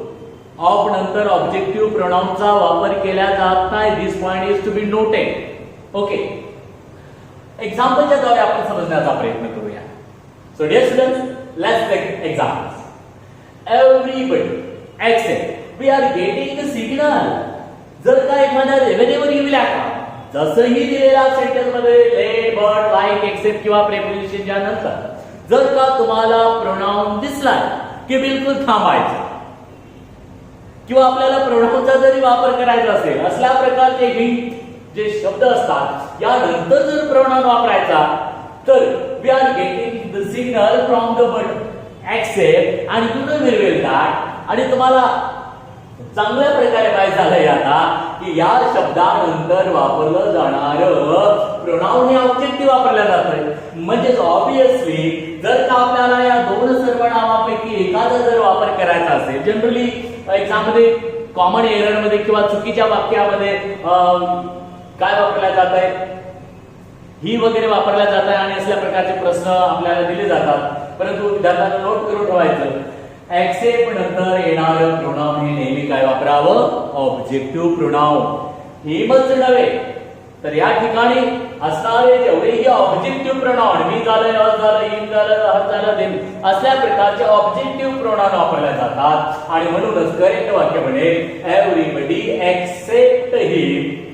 ऑफ नंतर ऑब्जेक्टिव्ह प्रोनाउनचा वापर केला जात नाही. This point is to be noted. Okay, एक्झाम्पलच्या द्वारे आपण समजण्याचा प्रयत्न करूया. So dear students, let's take examples. Everybody except we are getting the signal. जर का एखाद्या रेव्हेन्यूवर येईल का, जसंही दिलेल्या सेंटेन्स मध्ये लेट, बट, लाईक, एक्सेप्ट किंवा प्रेपोजिशनच्या नंतर जर का तुम्हाला प्रोनाउन दिसलाय की बिलकुल थांबायचं, किंवा आपल्याला प्रोनाउनचा जरी वापर करायचा असेल, असल्या प्रकारचे हिंट जे शब्द असतात यानंतर जर प्रोनाउन वापरायचा, तर we are getting the signal from the word accept and you know very well that. आणि तुम्हाला चांगल्या प्रकारे माहित झालंय आता की या शब्दानंतर वापरलं जाणारं प्रोनाउन हे ऑब्जेक्टिव्ह वापरलं जातंय. म्हणजे ऑब्विसली जर का आपल्याला या दोन सर्वनामापैकी एखादा जर वापर करायचा असेल, जनरली एक्झाममध्ये कॉमन एरर मध्ये किंवा चुकीच्या वाक्यामध्ये काय वापरलं जात आहे, ही वगैरे वापरल्या जात आहे आणि असल्या प्रकारचे प्रश्न आपल्याला दिले जातात. परंतु विद्यार्थ्यांना नोट करून ठेवायचं, एक्सेप्ट नंतर येणारं प्रोनाउन हे नेहमी काय वापरावं? Objective pronoun. हिमच नव्हे तर या ठिकाणी असणारे जेवढेही ऑब्जेक्टिव्ह प्रोनाउन, मी झालं, अस झालं, हिम झालं, हर झालं, देम, असल्या प्रकारचे ऑब्जेक्टिव्ह प्रोनाउन वापरले जातात. आणि म्हणूनच करेक्ट वाक्य बनेल एव्हरीबडी एक्सेप्ट हिम.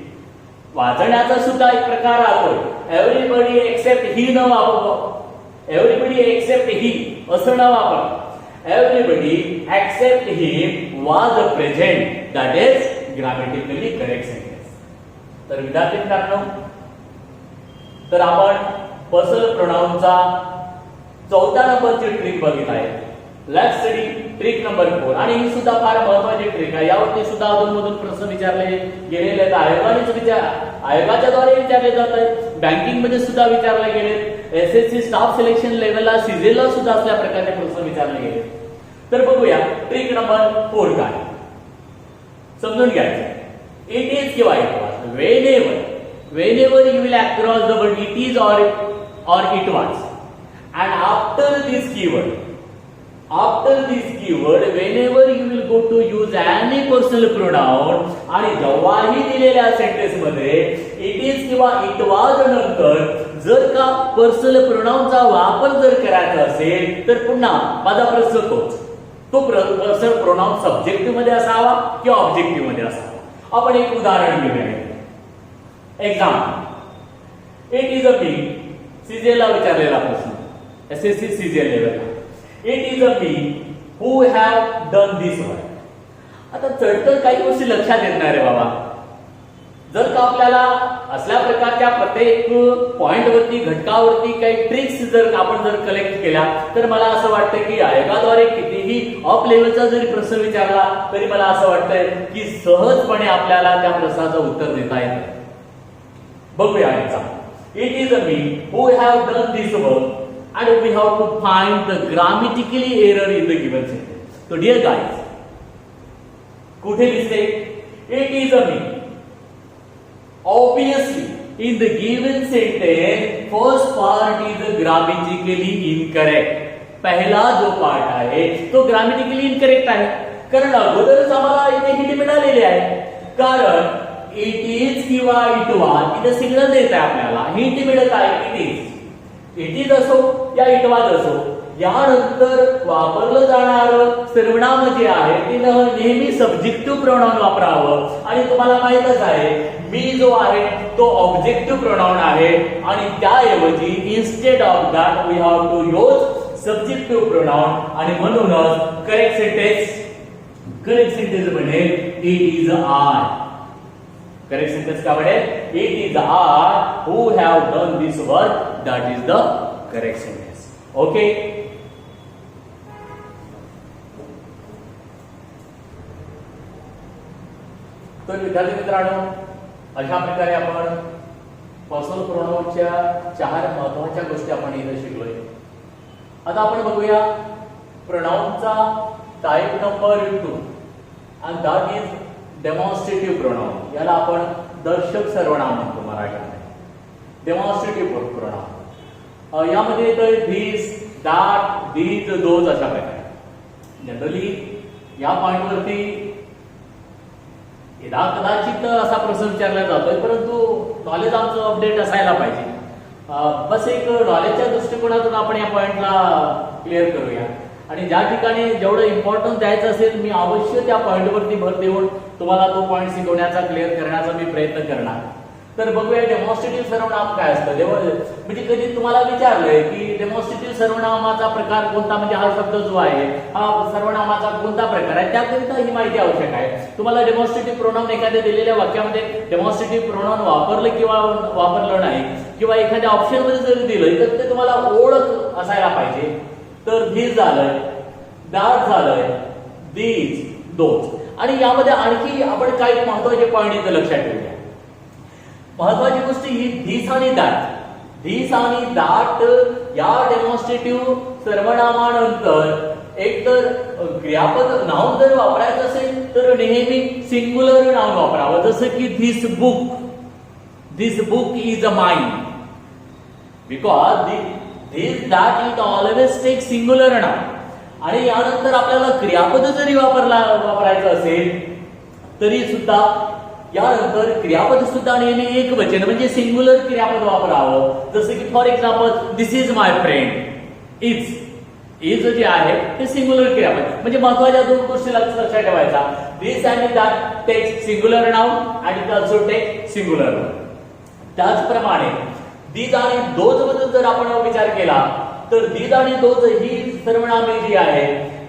वाचण्याचा सुद्धा एक प्रकार राहतो. एव्हरीबडी एक्सेप्ट ही न वापरू, एव्हरीबडी एक्सेप्ट ही असं न वापर. Everybody except him was present, that is grammatically correct sentence. तर विद्यार्थी मित्रांनो, तर आपण पर्सनल प्रोनाउनचा 14 नंबरची ट्रिक बघित आहे. Let's study trick number 4. आणि ही सुद्धा फार महत्वाची ट्रिक आहे. यावरती सुद्धा अधूनमधून प्रश्न विचारले गेलेले आहेत. आयोगाच्या द्वारे विचारले जात आहेत. बँकिंग मध्ये सुद्धा विचारले गेले. एसएससी स्टाफ सिलेक्शन लेवलला सीजेलला सुद्धा असल्या प्रकारचे प्रश्न विचारले गेले. तर बघूया ट्रिक नंबर 4 काय समजून घ्यायचं. इट इज किंवा it was. whenever you will across the word it is or it was, and after this keyword whenever you will go to use any personal pronoun, आणि जेव्हाही दिलेल्या सेंटेन्स मध्ये it is किंवा it was नंतर जर का personal प्रोनाउनचा वापर जर करायचा असेल तर पुन्हा माझा प्रश्न तोच, तो पर्सनल प्रोनाउन सब्जेक्टिव्ह मध्ये असावा किंवा ऑब्जेक्टिव्ह मध्ये असावा. आपण एक उदाहरण घेऊया. एक्झाम्पल, इट इज अ मी. सीजेला विचारलेला प्रश्न, एसएससी सीजेल लेवलला. It is a me who have done this work. आता चढतर काही गोष्टी लक्षात येत नाही रे बाबा. जर का आपल्याला असल्या प्रकारच्या प्रत्येक पॉइंट वरती, घटकावरती काही ट्रिक्स जर आपण जर कलेक्ट केल्या तर मला असं वाटतं की आयोगाद्वारे कितीही ऑफ लेवलचा जरी प्रश्न विचारला तरी मला असं वाटतंय की सहजपणे आपल्याला त्या प्रश्नाचं उत्तर देता येतं. बघूया example. It is a me who have done this work and we have to find the grammatically error in the given sentence. So dear guys, कुठे दिसते? It is a me. Obviously, in the given sentence, first part is grammatically incorrect. पहिला जो part आहे तो grammatically incorrect आहे, कारण अगोदरच आम्हाला इथे हिंट मिळालेली आहे. कारण इट इज किंवा इट वॉज इथे सिग्नल देत आहे आपल्याला, हिंट मिळत आहे इट इज. इट इज असो या इट वॉज असो, यानंतर वापरलं जाणारं सर्वनाम जे आहे ते नेहमी सब्जेक्टिव्ह प्रोनाउन वापरावं. आणि तुम्हाला माहितच आहे मी जो आहे तो ऑब्जेक्टिव्ह प्रोनाउन आहे आणि त्याऐवजी instead of that we have to use subjective pronoun. आणि म्हणूनच करेक्ट सेंटेन्स बनेल it is I. Correct sentence का बनेल? It is I who have done this work. That is the correct sentence. Okay. तर विद्यार्थी मित्रांनो, अशा प्रकारे आपण पर्सनल प्रोनाउनच्या 4 महत्त्वाच्या गोष्टी आपण इथे शिकलोय. आता आपण बघूया प्रोनाउनचा type number 2 and that is demonstrative pronoun. याला आपण दर्शक सर्वनाम म्हणतो मराठीमध्ये. डेमॉन्स्ट्रेटिव्ह प्रोनाउन यामध्ये येतं धीस, दॅट, दीज, दोज अशा प्रकारे. जनरली या पॉइंटवरती कदाचित असा प्रश्न विचारला जातोय, परंतु नॉलेज आमचं अपडेट असायला पाहिजे. बस एक नॉलेजच्या दृष्टिकोनातून आपण या पॉइंटला क्लिअर करूया. आणि ज्या ठिकाणी जेवढं इम्पॉर्टन्स द्यायचं असेल मी अवश्य त्या पॉइंटवरती भर देऊन तुम्हाला तो पॉइंट शिकवण्याचा, क्लिअर करण्याचा मी प्रयत्न करणार. तर बघूया डेमॉन्स्ट्रेटिव्ह सर्वनाम काय असतं. म्हणजे कधी तुम्हाला विचारलंय की डेमॉन्स्ट्रेटिव्ह सर्वनामाचा प्रकार कोणता, म्हणजे हा शब्द जो आहे हा सर्वनामाचा कोणता प्रकार आहे त्याकरिता ही माहिती आवश्यक आहे. तुम्हाला डेमॉन्स्ट्रेटिव्ह प्रोनाउन एखाद्या दिलेल्या वाक्यामध्ये डेमॉन्स्ट्रेटिव्ह प्रोनाउन वापरलं किंवा वापरलं नाही किंवा एखाद्या ऑप्शन मध्ये जरी दिलं तर ते तुम्हाला ओळख असायला पाहिजे. तर धीस झालंय, दॅट झालंय, दीज, दोज. आणि यामध्ये आणखी आपण काही महत्वाचे पॉईंट इथं लक्षात ठेवूया. महत्वाची गोष्ट ही धीस आणि दॅट. धीस आणि दॅट या डेमॉन्स्ट्रेटिव्ह सर्वनामानंतर एकतर क्रियापद नाउन जर वापरायचं असेल तर नेहमी सिंग्युलर नाउन वापरावं. जसं की this book is a mine. Because this that it always take singular noun. आणि यानंतर आपल्याला क्रियापद जरी वापरायचं असेल तरी सुद्धा यानंतर क्रियापद सुद्धा नेहमी एक वचन म्हणजे सिंग्युलर क्रियापद वापरावं. जसं की for example this is my friend. Is जे आहे ते सिंग्युलर क्रियापद म्हणजे महत्वाच्या दोन गोष्टी लक्षात ठेवायचा. दिस आणि दॅट टेक सिंग्युलर नाउन आणि it also take singular noun. त्याचप्रमाणे दीज आणि दोज बद्दल जर आपण विचार केला तर दीज आणि दोज ही सर्वनामे जी आहे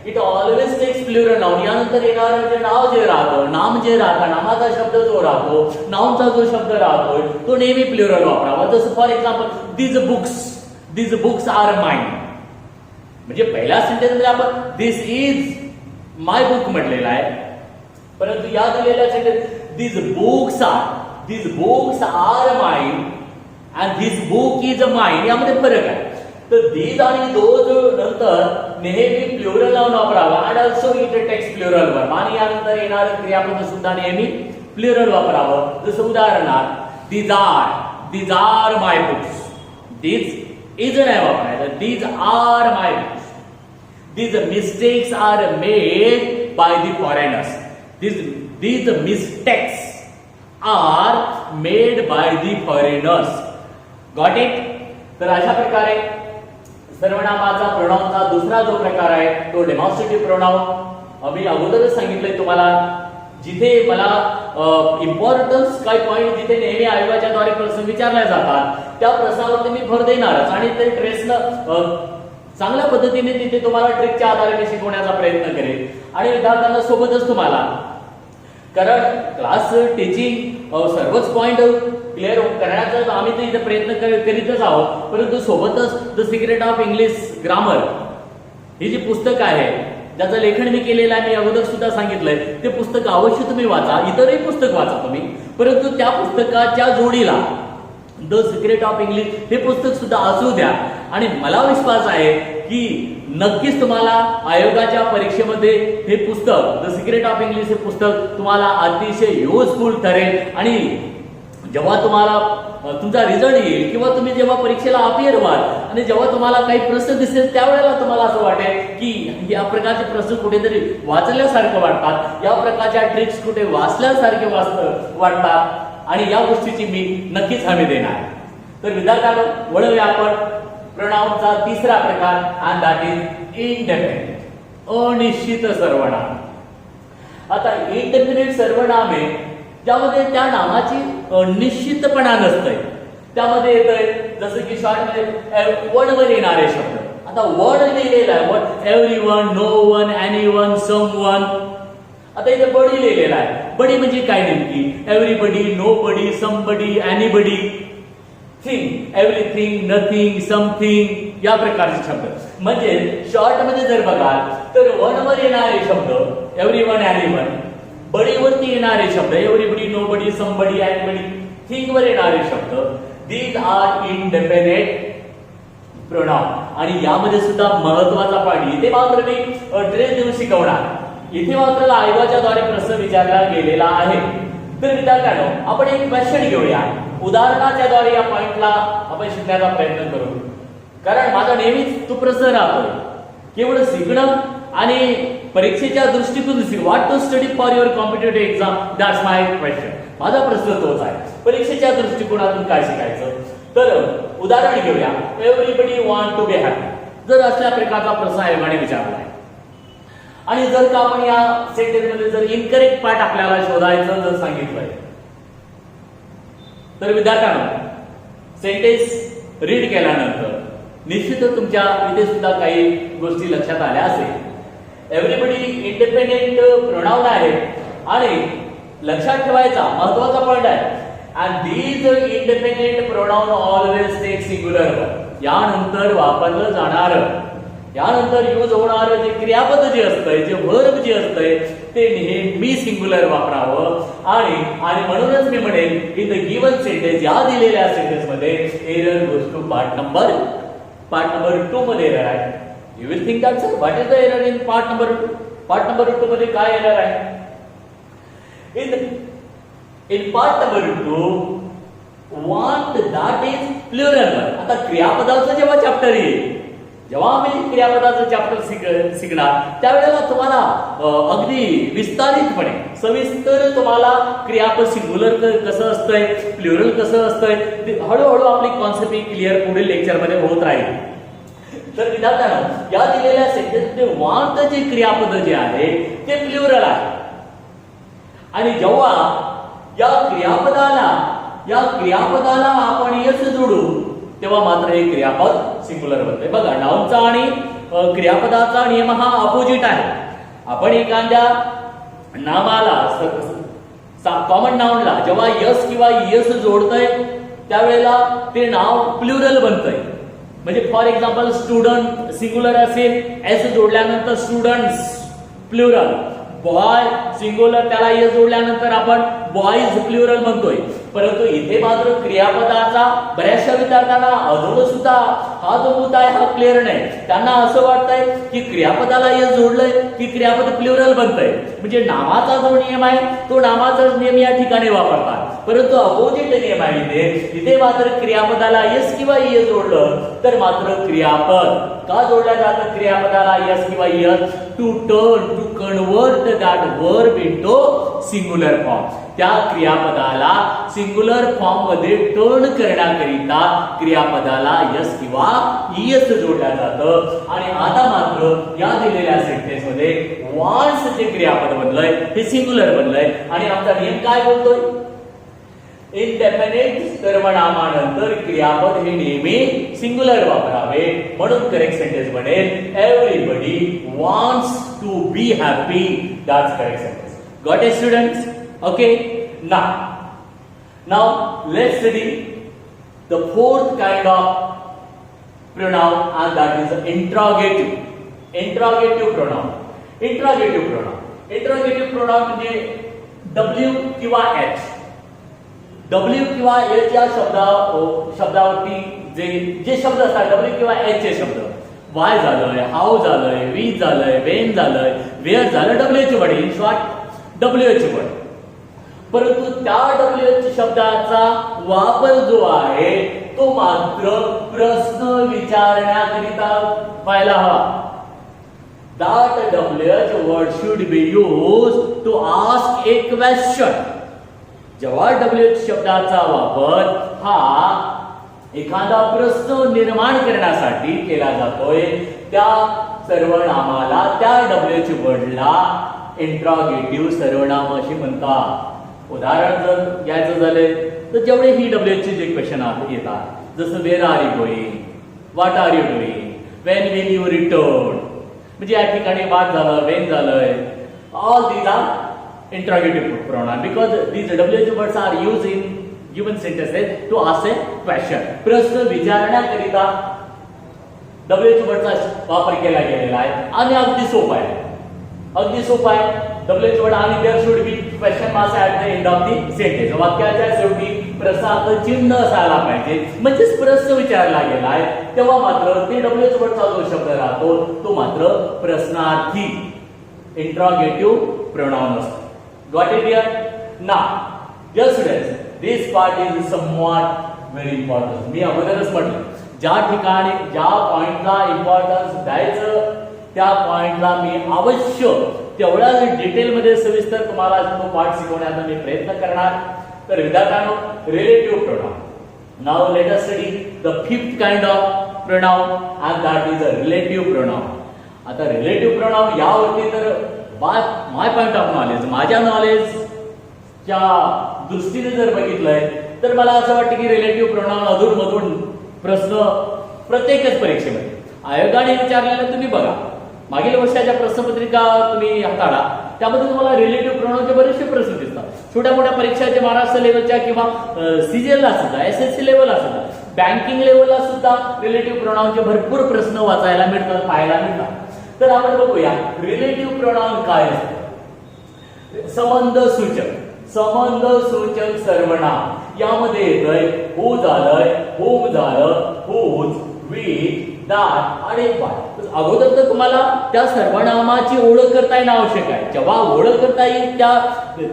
it always takes plural noun. यानंतर येणारं जे नाव जे राहतं, नाम जे राहतं, नामाचा शब्द जो राहतो, नाउनचा जो शब्द राहतो तो नेहमी प्लुरल वापरावा. जसं for example these books are mine. म्हणजे पहिल्या सेंटेन्स मध्ये आपण दिस इज माय बुक म्हटलेला आहे, परंतु या दिलेल्या sentence this books are mine and this book is mine यामध्ये फरक आहे. तर दीज आणि दोज नंतर नेहमी प्लुरल नाउन वापरावा आणि also it takes plural verb. आणि यानंतर येणारं क्रियापद सुद्धा नेहमी प्लुरल वापरावं. जसं उदाहरणार्थ these are my books. These is नाही वापरायचं, these are my books. These mistakes are made by the foreigners. These mistakes are made by the foreigners. Got it? तर अशा प्रकारे सर्वनामाचा प्रोनाउनचा दुसरा जो प्रकार आहे तो डेमॉन्स्ट्रेटिव्ह प्रोनाउन. मी अगोदरच सांगितलंय तुम्हाला जिथे मला इम्पॉर्टन्स काही पॉईंट जिथे नेहमी आयोगाच्या द्वारे प्रश्न विचारले जातात त्या प्रश्नावरती मी भर देणारच आणि ते ट्रेसनं चांगल्या पद्धतीने तिथे तुम्हाला ट्रिकच्या आधारे मी शिकवण्याचा प्रयत्न करेन आणि विद्यार्थ्यांना सोबतच तुम्हाला, कारण क्लास टीचिंग सर्वच पॉइंट क्लिअर करण्याचा आम्ही तर इथे प्रयत्न करीतच आहोत, परंतु सोबतच the secret of English grammar ही जी पुस्तक आहे ज्याचं लेखन मी केलेलं आहे, मी अगोदर सुद्धा सांगितलंय, ते पुस्तक अवश्य तुम्ही वाचा. इतरही पुस्तक वाचा तुम्ही, परंतु त्या पुस्तकाच्या जोडीला द सिक्रेट ऑफ इंग्लिश हे पुस्तक सुद्धा असू द्या. आणि मला विश्वास आहे की नक्कीच तुम्हाला आयोगाच्या परीक्षेमध्ये हे पुस्तक द सिक्रेट ऑफ इंग्लिश हे पुस्तक तुम्हाला अतिशय युजफुल ठरेल. आणि जेव्हा तुम्हाला तुमचा रिझल्ट येईल किंवा तुम्ही जेव्हा परीक्षेला अपियर व्हाल आणि जेव्हा तुम्हाला काही प्रश्न दिसेल त्यावेळेला तुम्हाला असं वाटेल की या प्रकारचे प्रश्न कुठेतरी वाचल्यासारखं वाटतात, या प्रकारच्या ट्रिक्स कुठे वाचल्यासारखे वाटतात आणि या गोष्टीची मी नक्कीच हमी देणार. तर विद्यार्थ्यांनो वळूया आपण प्रोनाउनचा तिसरा प्रकार अँड दॅट इज इनडेफिनिट, अनिश्चित सर्वनाम. आता इनडेफिनिट सर्वनामे ज्यामध्ये त्या नामाची निश्चितपणा नसते, त्यामध्ये येतंय जसं की शॉर्ट मध्ये वर्डवर येणारे शब्द. आता वर्ड लिहिलेला आहे, word everyone, no one, anyone, someone. आता इथे बडी लिहिलेला आहे. बडी म्हणजे काय नेमकी? Everybody, nobody, somebody, anybody, thing, everything, nothing, something या प्रकारचे शब्द. म्हणजे शॉर्ट मध्ये जर बघाल तर वनवर येणारे शब्द एव्हरीवन, एनीवन, बडीवरती येणारे शब्द everybody, nobody, somebody, anybody, thing वर येणारे शब्द दीज आर इनडेफिनिट प्रोनाउन. आणि यामध्ये सुद्धा महत्वाचा पॉइंट इथे मात्र मी ट्रेस देऊन शिकवणार. इथे मात्र आयोगाच्या द्वारे प्रश्न विचारला गेलेला आहे. तर विद्यार्थ्यांनो आपण एक क्वेश्चन घेऊया, उदाहरणाच्या द्वारे या पॉइंटला आपण शिकण्याचा प्रयत्न करू. कारण माझा नेहमीच तो प्रश्न राहतो केवळ शिकणं आणि परीक्षेच्या दृष्टीतून what to study for your competitive exam, that's my question. माझा प्रश्न तोच आहे, परीक्षेच्या दृष्टिकोनातून काय शिकायचं. तर उदाहरण घेऊया, everybody want to be happy. जर असल्या प्रकारचा प्रश्न आयोगाने विचारला आहे आणि जर का आपण या सेंटेन्स मध्ये जर इनकरेक्ट पार्ट आपल्याला शोधायचं जर सांगितलंय तर विद्यार्थ्यांनो सेंटेन्स रीड केल्यानंतर निश्चितच तुमच्या इथे सुद्धा काही गोष्टी लक्षात आल्या असेल. एव्हरीबडी इंडिपेंडेंट प्रोनाउन आहे आणि लक्षात ठेवायचा महत्वाचा पॉइंट आहे, and these independent pronoun always take singular verb. यानंतर वापरलं जाणारं, यानंतर यूज होणारं जे क्रियापद जे असतंय, जे वर्ब जे असतंय ते नेहमी सिंग्युलर वापरावं. आणि म्हणूनच मी म्हणेन इन द गिवन सेंटेन्स, या दिलेल्या सेंटेन्स मध्ये error goes to part number 2 मध्ये एरर आहे. You will think that sir what is the error in part number 2? Part number 2 मध्ये काय एरर आहे? In part number 2 want that is plural verb. आता क्रियापदाचं जेव्हा चॅप्टर येईल जेव्हा आम्ही क्रियापदाचं चॅप्टर शिकणार त्यावेळेला तुम्हाला अगदी विस्तारितपणे सविस्तर तुम्हाला क्रियापद सिंग्युलर कसं असतंय, प्लुरल कसं असतंय, हळूहळू आपली कॉन्सेप्ट क्लिअर पुढील लेक्चरमध्ये होत राहील. तर विद्यार्थ्यांनो, या दिलेल्या सेंटेन्समध्ये वांत जे क्रियापद जे आहे ते प्लुरल आहे. आणि जेव्हा या क्रियापदाला आपण यस जोडू तेव्हा मात्र हे क्रियापद सिंग्युलर बनते. बघा, नाउनचा आणि क्रियापदाचा नियम हा अपोजिट आहे. आपण एखाद्या नामाला कॉमन नाउनला जेव्हा यस किंवा यस जोडतंय त्यावेळेला ते नाव प्लुरल बनतंय. म्हणजे फॉर एक्झाम्पल स्टुडंट सिंग्युलर असेल, एस जोडल्यानंतर स्टुडंट्स प्लुरल. बॉय सिंग्युलर, त्याला एस जोडल्यानंतर आपण बॉईज प्लुरल म्हणतोय. परंतु इथे मात्र क्रियापदाचा बऱ्याचशा विद्यार्थ्यांना अजून सुद्धा हा जो मुद्दा आहे हा क्लिअर नाही. त्यांना असं वाटतंय की क्रियापदाला एस जोडलंय की क्रियापद प्लुरल बनतंय. म्हणजे नामाचा जो नियम आहे तो नामाचा नियम या ठिकाणी वापरतात, परंतु अपोजिट नियम आहे इथे मात्र क्रियापदाला एस किंवा एस जोडलं तर मात्र क्रियापद का जोडल्या जातं क्रियापदाला एस किंवा S? To turn, to convert that verb into singular form. त्या क्रियापदाला सिंग्युलर फॉर्म मध्ये टर्न करण्याकरिता क्रियापदाला यस किंवा ईएस जोडल्या जातं. आणि आता मात्र या दिलेल्या सेंटेन्स मध्ये वॉन्ट्स जे क्रियापद बनलंय हे सिंग्युलर बनलंय. आणि आमचा नियम काय बोलतोय? इनडेफिनिट सर्वनामानंतर क्रियापद हे नेहमी सिंग्युलर वापरावे. म्हणून करेक्ट सेंटेन्स बनेल everybody wants to be happy. That's correct sentence. Got it students? Okay, now let's study the fourth kind of pronoun, and that is interrogative. Interrogative pronoun. Interrogative pronoun म्हणजे W किंवा H. W किंवा H या शब्दावरती जे शब्द असतात, W किंवा H चे शब्द, वाय झालंय, हाऊ झालंय, वी झालंय, वेन झालंय, वेअर झालं, W चे वर्ड, इन शॉर्ट W चे वर्ड. परंतु त्या डब्ल्यूएच शब्दाचा वापर जो आहे तो मात्र प्रश्न विचारण्याकरिता व्हायला हवा. That WH word should be used to ask a question. जेव्हा WH शब्दाचा वापर हा एखादा प्रश्न निर्माण करण्यासाठी केला जातोय त्या सर्वनामाला, त्या WH वर्डला इंट्रॉगेटिव्ह सर्वनाम असे म्हणतात. उदाहरण जर घ्यायचं झालं तर जेवढे ही डब्ल्यूएच जे क्वेश्चन येतात, जसं where are you going, what are you doing, when will you return, म्हणजे या ठिकाणी व्हॉट झालं, वेन झालंय, all these are interrogative pronoun because these WH words are use in given sentences to ask a question. प्रश्न विचारण्याकरिता WH वर्डचा वापर केला गेलेला आहे. आणि अगदी सोपा आहे. डब्ल्यूएच वर्ड आणि there should be question mark at the end of the sentence. वाक्याच्या शेवटी प्रश्नार्थ चिन्ह असायला पाहिजे, म्हणजेच प्रश्न विचारला गेला आहे. तेव्हा मात्र ते डब्ल्यूएच वर्डचा जो शब्द राहतो तो मात्र प्रश्नार्थी इंट्रॉगेटिव्ह प्रोनाउन असतो. Got it here? Now dear students, this part is somewhat very important. मी अगोदरच म्हटलं, ज्या ठिकाणी ज्या पॉइंटला इम्पॉर्टन्स द्यायचं त्या पॉइंटला मी अवश्य तेवढ्याच डिटेलमध्ये सविस्तर तुम्हाला तो पाठ शिकवण्याचा मी प्रयत्न करणार. तर विद्यार्थ्यांनो, relative pronoun. Now let us study the fifth kind of pronoun, and that is a relative pronoun. आता रिलेटिव्ह प्रोनाउन यावरती तर माय पॉइंट ऑफ नॉलेज, माझ्या नॉलेजच्या दृष्टीने जर बघितलंय तर मला असं वाटतं की रिलेटिव्ह प्रोनाउन अधूनमधून प्रश्न प्रत्येकच परीक्षेमध्ये आयोगाने विचारलेला तुम्ही बघा. मागील वर्षाच्या प्रश्नपत्रिका तुम्ही हाताळा, त्यामध्ये तुम्हाला रिलेटिव्ह प्रोनाउनचे बरेचसे प्रश्न दिसतात. छोट्या मोठ्या परीक्षाच्या महाराष्ट्र लेवलच्या किंवा सीजीएलला सुद्धा, एसएससी लेवलला सुद्धा, बँकिंग लेवलला सुद्धा रिलेटिव्ह प्रोनाउनचे भरपूर प्रश्न वाचायला मिळतात, पाहायला मिळतात. तर आपण बघूया रिलेटिव्ह प्रोनाउन काय असतं. संबंध सूचक सर्वनाम यामध्ये येतंय हू झालंय, होम झालं, हूज, with, that आणि why. अगोदर तर तुम्हाला त्या सर्वनामाची ओळख करता येणं आवश्यक आहे. जेव्हा ओळख करता येईल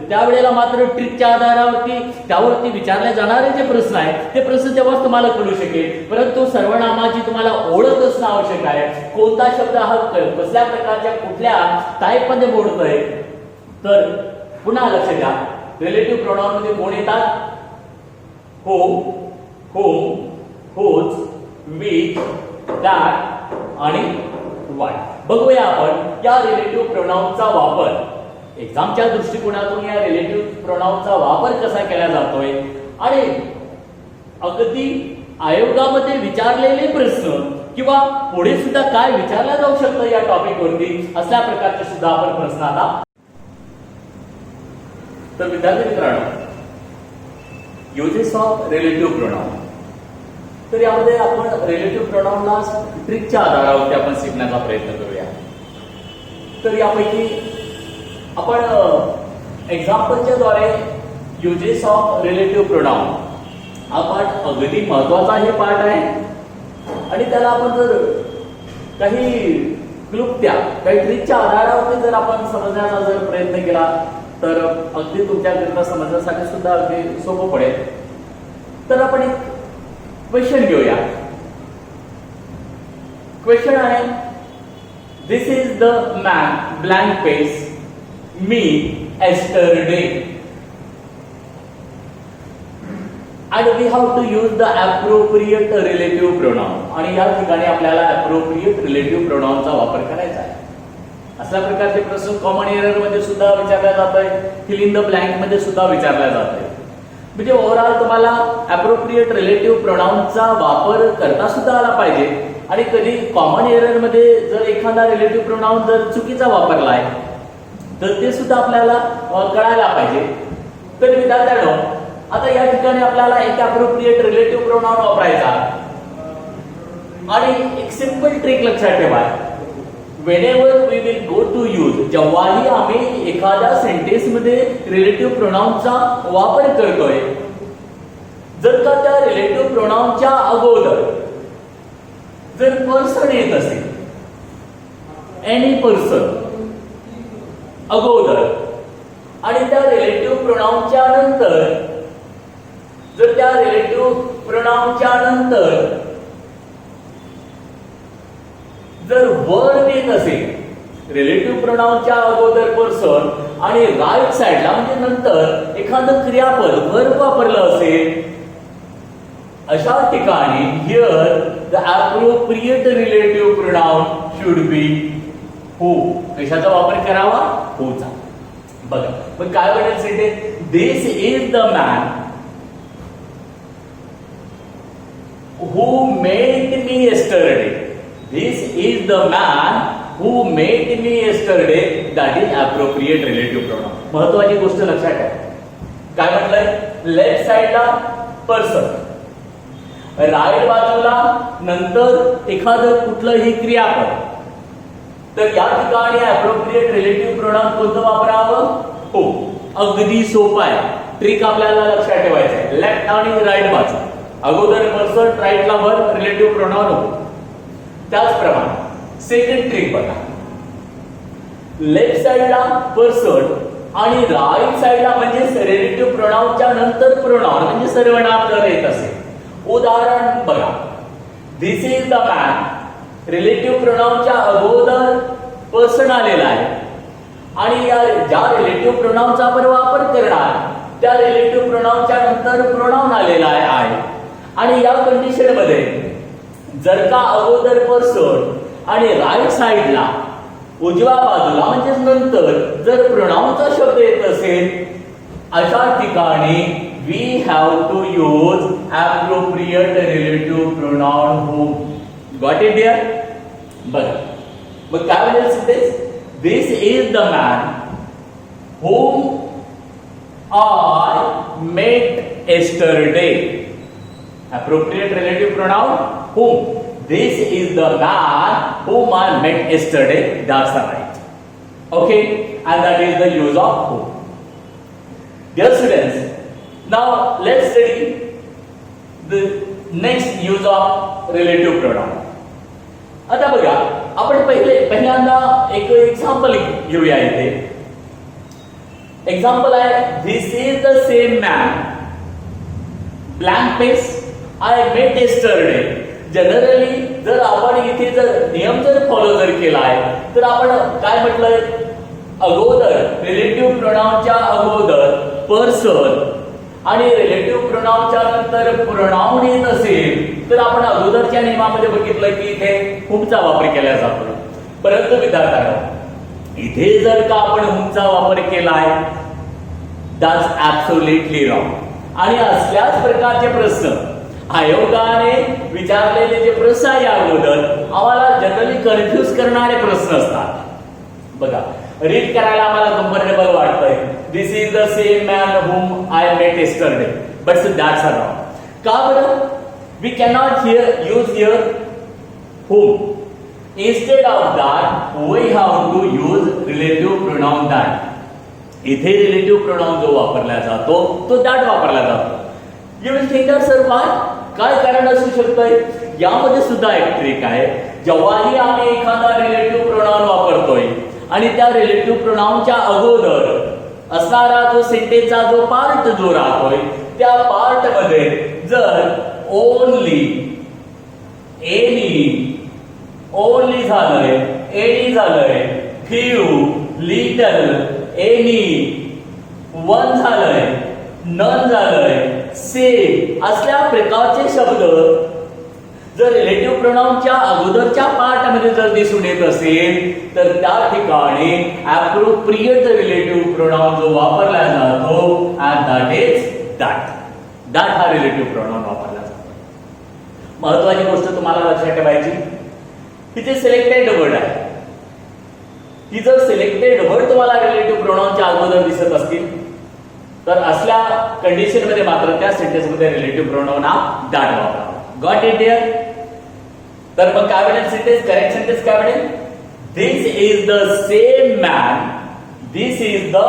त्यावेळेला मात्र ट्रिकच्या आधारावरती त्यावरती विचारले जाणारे जे प्रश्न आहेत ते प्रश्न तेव्हाच तुम्हाला कळू शकेल. परंतु सर्वनामाची तुम्हाला ओळख असणं आवश्यक आहे. कोणता शब्द हा कसल्या प्रकारच्या कुठल्या टाईपमध्ये मोडतोय. तर पुन्हा लक्ष द्या, रिलेटिव्ह प्रोनाउन मध्ये कोण येतात? हो, होम, होच, विथ, दॅट आणि वाय. बघूया आपण या रिलेटिव्ह प्रोनाउनचा वापर एक्झामच्या दृष्टिकोनातून या रिलेटिव्ह प्रोनाउनचा वापर कसा केला जातोय आणि अगदी आयोगामध्ये विचारलेले प्रश्न किंवा पुढे सुद्धा काय विचारला जाऊ शकतं या टॉपिक वरती असल्या प्रकारचे सुद्धा आपण प्रश्न आता. तर विद्यार्थी मित्रांनो, युजेस ऑफ रिलेटिव्ह प्रोनाउन. तर यामध्ये आपण रिलेटिव्ह प्रोनाउनला ट्रिकच्या आधारावरती आपण शिकण्याचा प्रयत्न करूया. तर यापैकी आपण एक्झाम्पलच्या द्वारे युजेस ऑफ रिलेटिव्ह प्रोनाउन हा पाठ अगदी महत्वाचा हे पाठ आहे आणि त्याला आपण जर काही क्लुप्त्या काही ट्रिकच्या आधारावरती जर आपण समजण्याचा जर प्रयत्न केला तर अगदी तुमच्याकरिता समजण्यासाठी सुद्धा अगदी सोपं पडेल. तर आपण एक क्वेश्चन घेऊया. क्वेश्चन आहे, this is the man blank page me yesterday and we have to use the appropriate relative pronoun. आणि या ठिकाणी आपल्याला appropriate relative pronoun चा वापर करायचा आहे. अशा प्रकारचे प्रश्न कॉमन एरर मध्ये सुद्धा विचारला जात आहे, फिल इन द ब्लँक मध्ये सुद्धा विचारला जात आहे. म्हणजे ओव्हरऑल तुम्हाला appropriate relative pronoun चा वापर करता सुद्धा आला पाहिजे आणि कधी कॉमन एरर मध्ये जर एखादा रिलेटिव्ह प्रोनाउन जर चुकीचा वापरलाय तर ते सुद्धा आपल्याला कळायला पाहिजे. तर विद्यार्थ्यांनो, आता या ठिकाणी आपल्याला एक अप्रोप्रिएट रिलेटिव्ह प्रोनाउन वापरायचा आणि एक सिंपल ट्रिक लक्षात ठेवा. Whenever we will go to use, जेव्हाही आम्ही एखाद्या सेंटेन्स मध्ये रिलेटिव्ह प्रोनाउनचा वापर करतोय, जर का त्या रिलेटिव्ह प्रोनाउनच्या अगोदर जर पर्सन येत असेल, एनी पर्सन अगोदर आणि त्या रिलेटिव्ह प्रोनाउनच्या नंतर जर त्या रिलेटिव्ह प्रोनाउनच्या नंतर जर वर्ब येत असेल, रिलेटिव्ह प्रोनाउनच्या अगोदर पर्सन आणि राईट साइडला म्हणजे नंतर एखादं क्रियापद वर्ब वापरलं असेल, अशा ठिकाणी here the appropriate relative pronoun should be who. कशाचा वापर करावा? हूचा. बघा मग काय बनेल sentence, this is the man who met me yesterday. This is the man who met me yesterday. That is appropriate relative pronoun. महत्वाची गोष्ट लक्षात ठेवा. काय म्हटलंय? लेफ्ट साइडला पर्सन, राईट बाजूला नंतर एखादं कुठलंही क्रियापद. तर या ठिकाणी appropriate relative pronoun कोणतं वापरावं? हो. अगदी सोपं आहे. ट्रिक आपल्याला लक्षात ठेवायचं आहे. लेफ्ट आणि राईट बाजू, अगोदर पर्सन, राईटला वर्ब, रिलेटिव्ह प्रोनाउन होतो. त्याचप्रमाणे सेकंड ट्रिक बघा, लेफ्ट साइडला पर्सन आणि राईट साइडला म्हणजे रिलेटिव्ह प्रोनाउनच्या नंतर प्रोनाउन म्हणजे सर्वनाम जर येत असेल. उदाहरण बघा, this is the man, relative प्रोनाउनच्या अगोदर पर्सन आलेला आहे आणि या ज्या रिलेटिव्ह प्रोनाउनचा आपण वापर करणार त्या रिलेटिव्ह प्रोनाउनच्या नंतर प्रोनाउन आलेला आहे आणि या कंडिशन मध्ये जर का अगोदर पर्सन आणि राईट साइडला उजव्या बाजूला म्हणजे नंतर जर प्रोनाउनचा शब्द येत असेल, अशा ठिकाणी we have to use appropriate relative pronoun who. Got it dear? बघा मग काय म्हणेल sentence, this is the man whom I met yesterday. Appropriate relative pronoun whom. This is the man whom I met yesterday. That's right. Okay, and that is the use of whom. Dear students, now let's study the next use of relative pronoun. आता बघा, आपण पहिल्यांदा एक example घेऊया. इथे example आहे, this is the same man blank face I met yesterday. Generally जर आपण इथे जर नियम जर फॉलो जर केला आहे तर आपण काय म्हटलंय, अगोदर रिलेटिव्ह प्रोनाउनच्या अगोदर पर्सन आणि रिलेटिव्ह प्रोनाउनच्या नंतर प्रोनाउन येत असेल तर आपण अगोदरच्या नियमामध्ये बघितलं की इथे हुमचा वापर केला जातो. परंतु विद्यार्थ्यांनो, इथे जर का आपण हुमचा वापर केलाय, दॅट्स ऍब्सोल्युटली रॉंग. आणि असल्याच प्रकारचे प्रश्न आयोगाने विचारलेले जे प्रश्न आहे अगोदर आम्हाला जनरली कन्फ्यूज करणारे प्रश्न असतात. बघा, रीड करायला आम्हाला कम्फर्टेबल वाटतंय, this is the same man whom I met yesterday, but that's wrong. का बरं? We cannot use here whom. Instead of that we have to use relative pronoun that. इथे रिलेटिव्ह प्रोनाउन जो वापरला जातो तो दॅट वापरला जातो. यू विल थिंक सर काय कारण असू शकतंय? यामध्ये सुद्धा एक ट्रिक आहे. जेव्हाही आम्ही एखादा रिलेटिव्ह प्रोनाउन वापरतोय आणि त्या रिलेटिव्ह प्रोनाउनच्या अगोदर असणारा जो सेंटेन्सचा जो पार्ट जो राहतोय त्या पार्ट मध्ये जर ओनली, एनी, ओनली झालंय, एनी झालंय, फ्यू, लिटल, एनी, वन झालंय, नन झालंय, से असल्या प्रकारचे शब्द जर रिलेटिव्ह प्रोनाउनच्या अगोदरच्या पार्टमध्ये जर दिसून येत असेल तर त्या ठिकाणी ऍप्रोप्रिएट रिलेटिव्ह प्रोनाउन जो वापरला जातो and that is that. That हा रिलेटिव्ह प्रोनाउन वापरला जातो. महत्वाची गोष्ट तुम्हाला लक्षात ठेवायची, तिथे सिलेक्टेड वर्ड आहे. ही जर सिलेक्टेड वर्ड तुम्हाला रिलेटिव्ह प्रोनाउनच्या अगोदर दिसत असतील तर असल्या कंडिशन मध्ये मात्र त्या सेंटेन्स मध्ये रिलेटिव्ह प्रोनाउन हा दॅट वापरावा. Got it here? तर मग काय बनेल सेंटेन्स? करेक्ट सेंटेन्स काय बनेल? This is the same man, this is the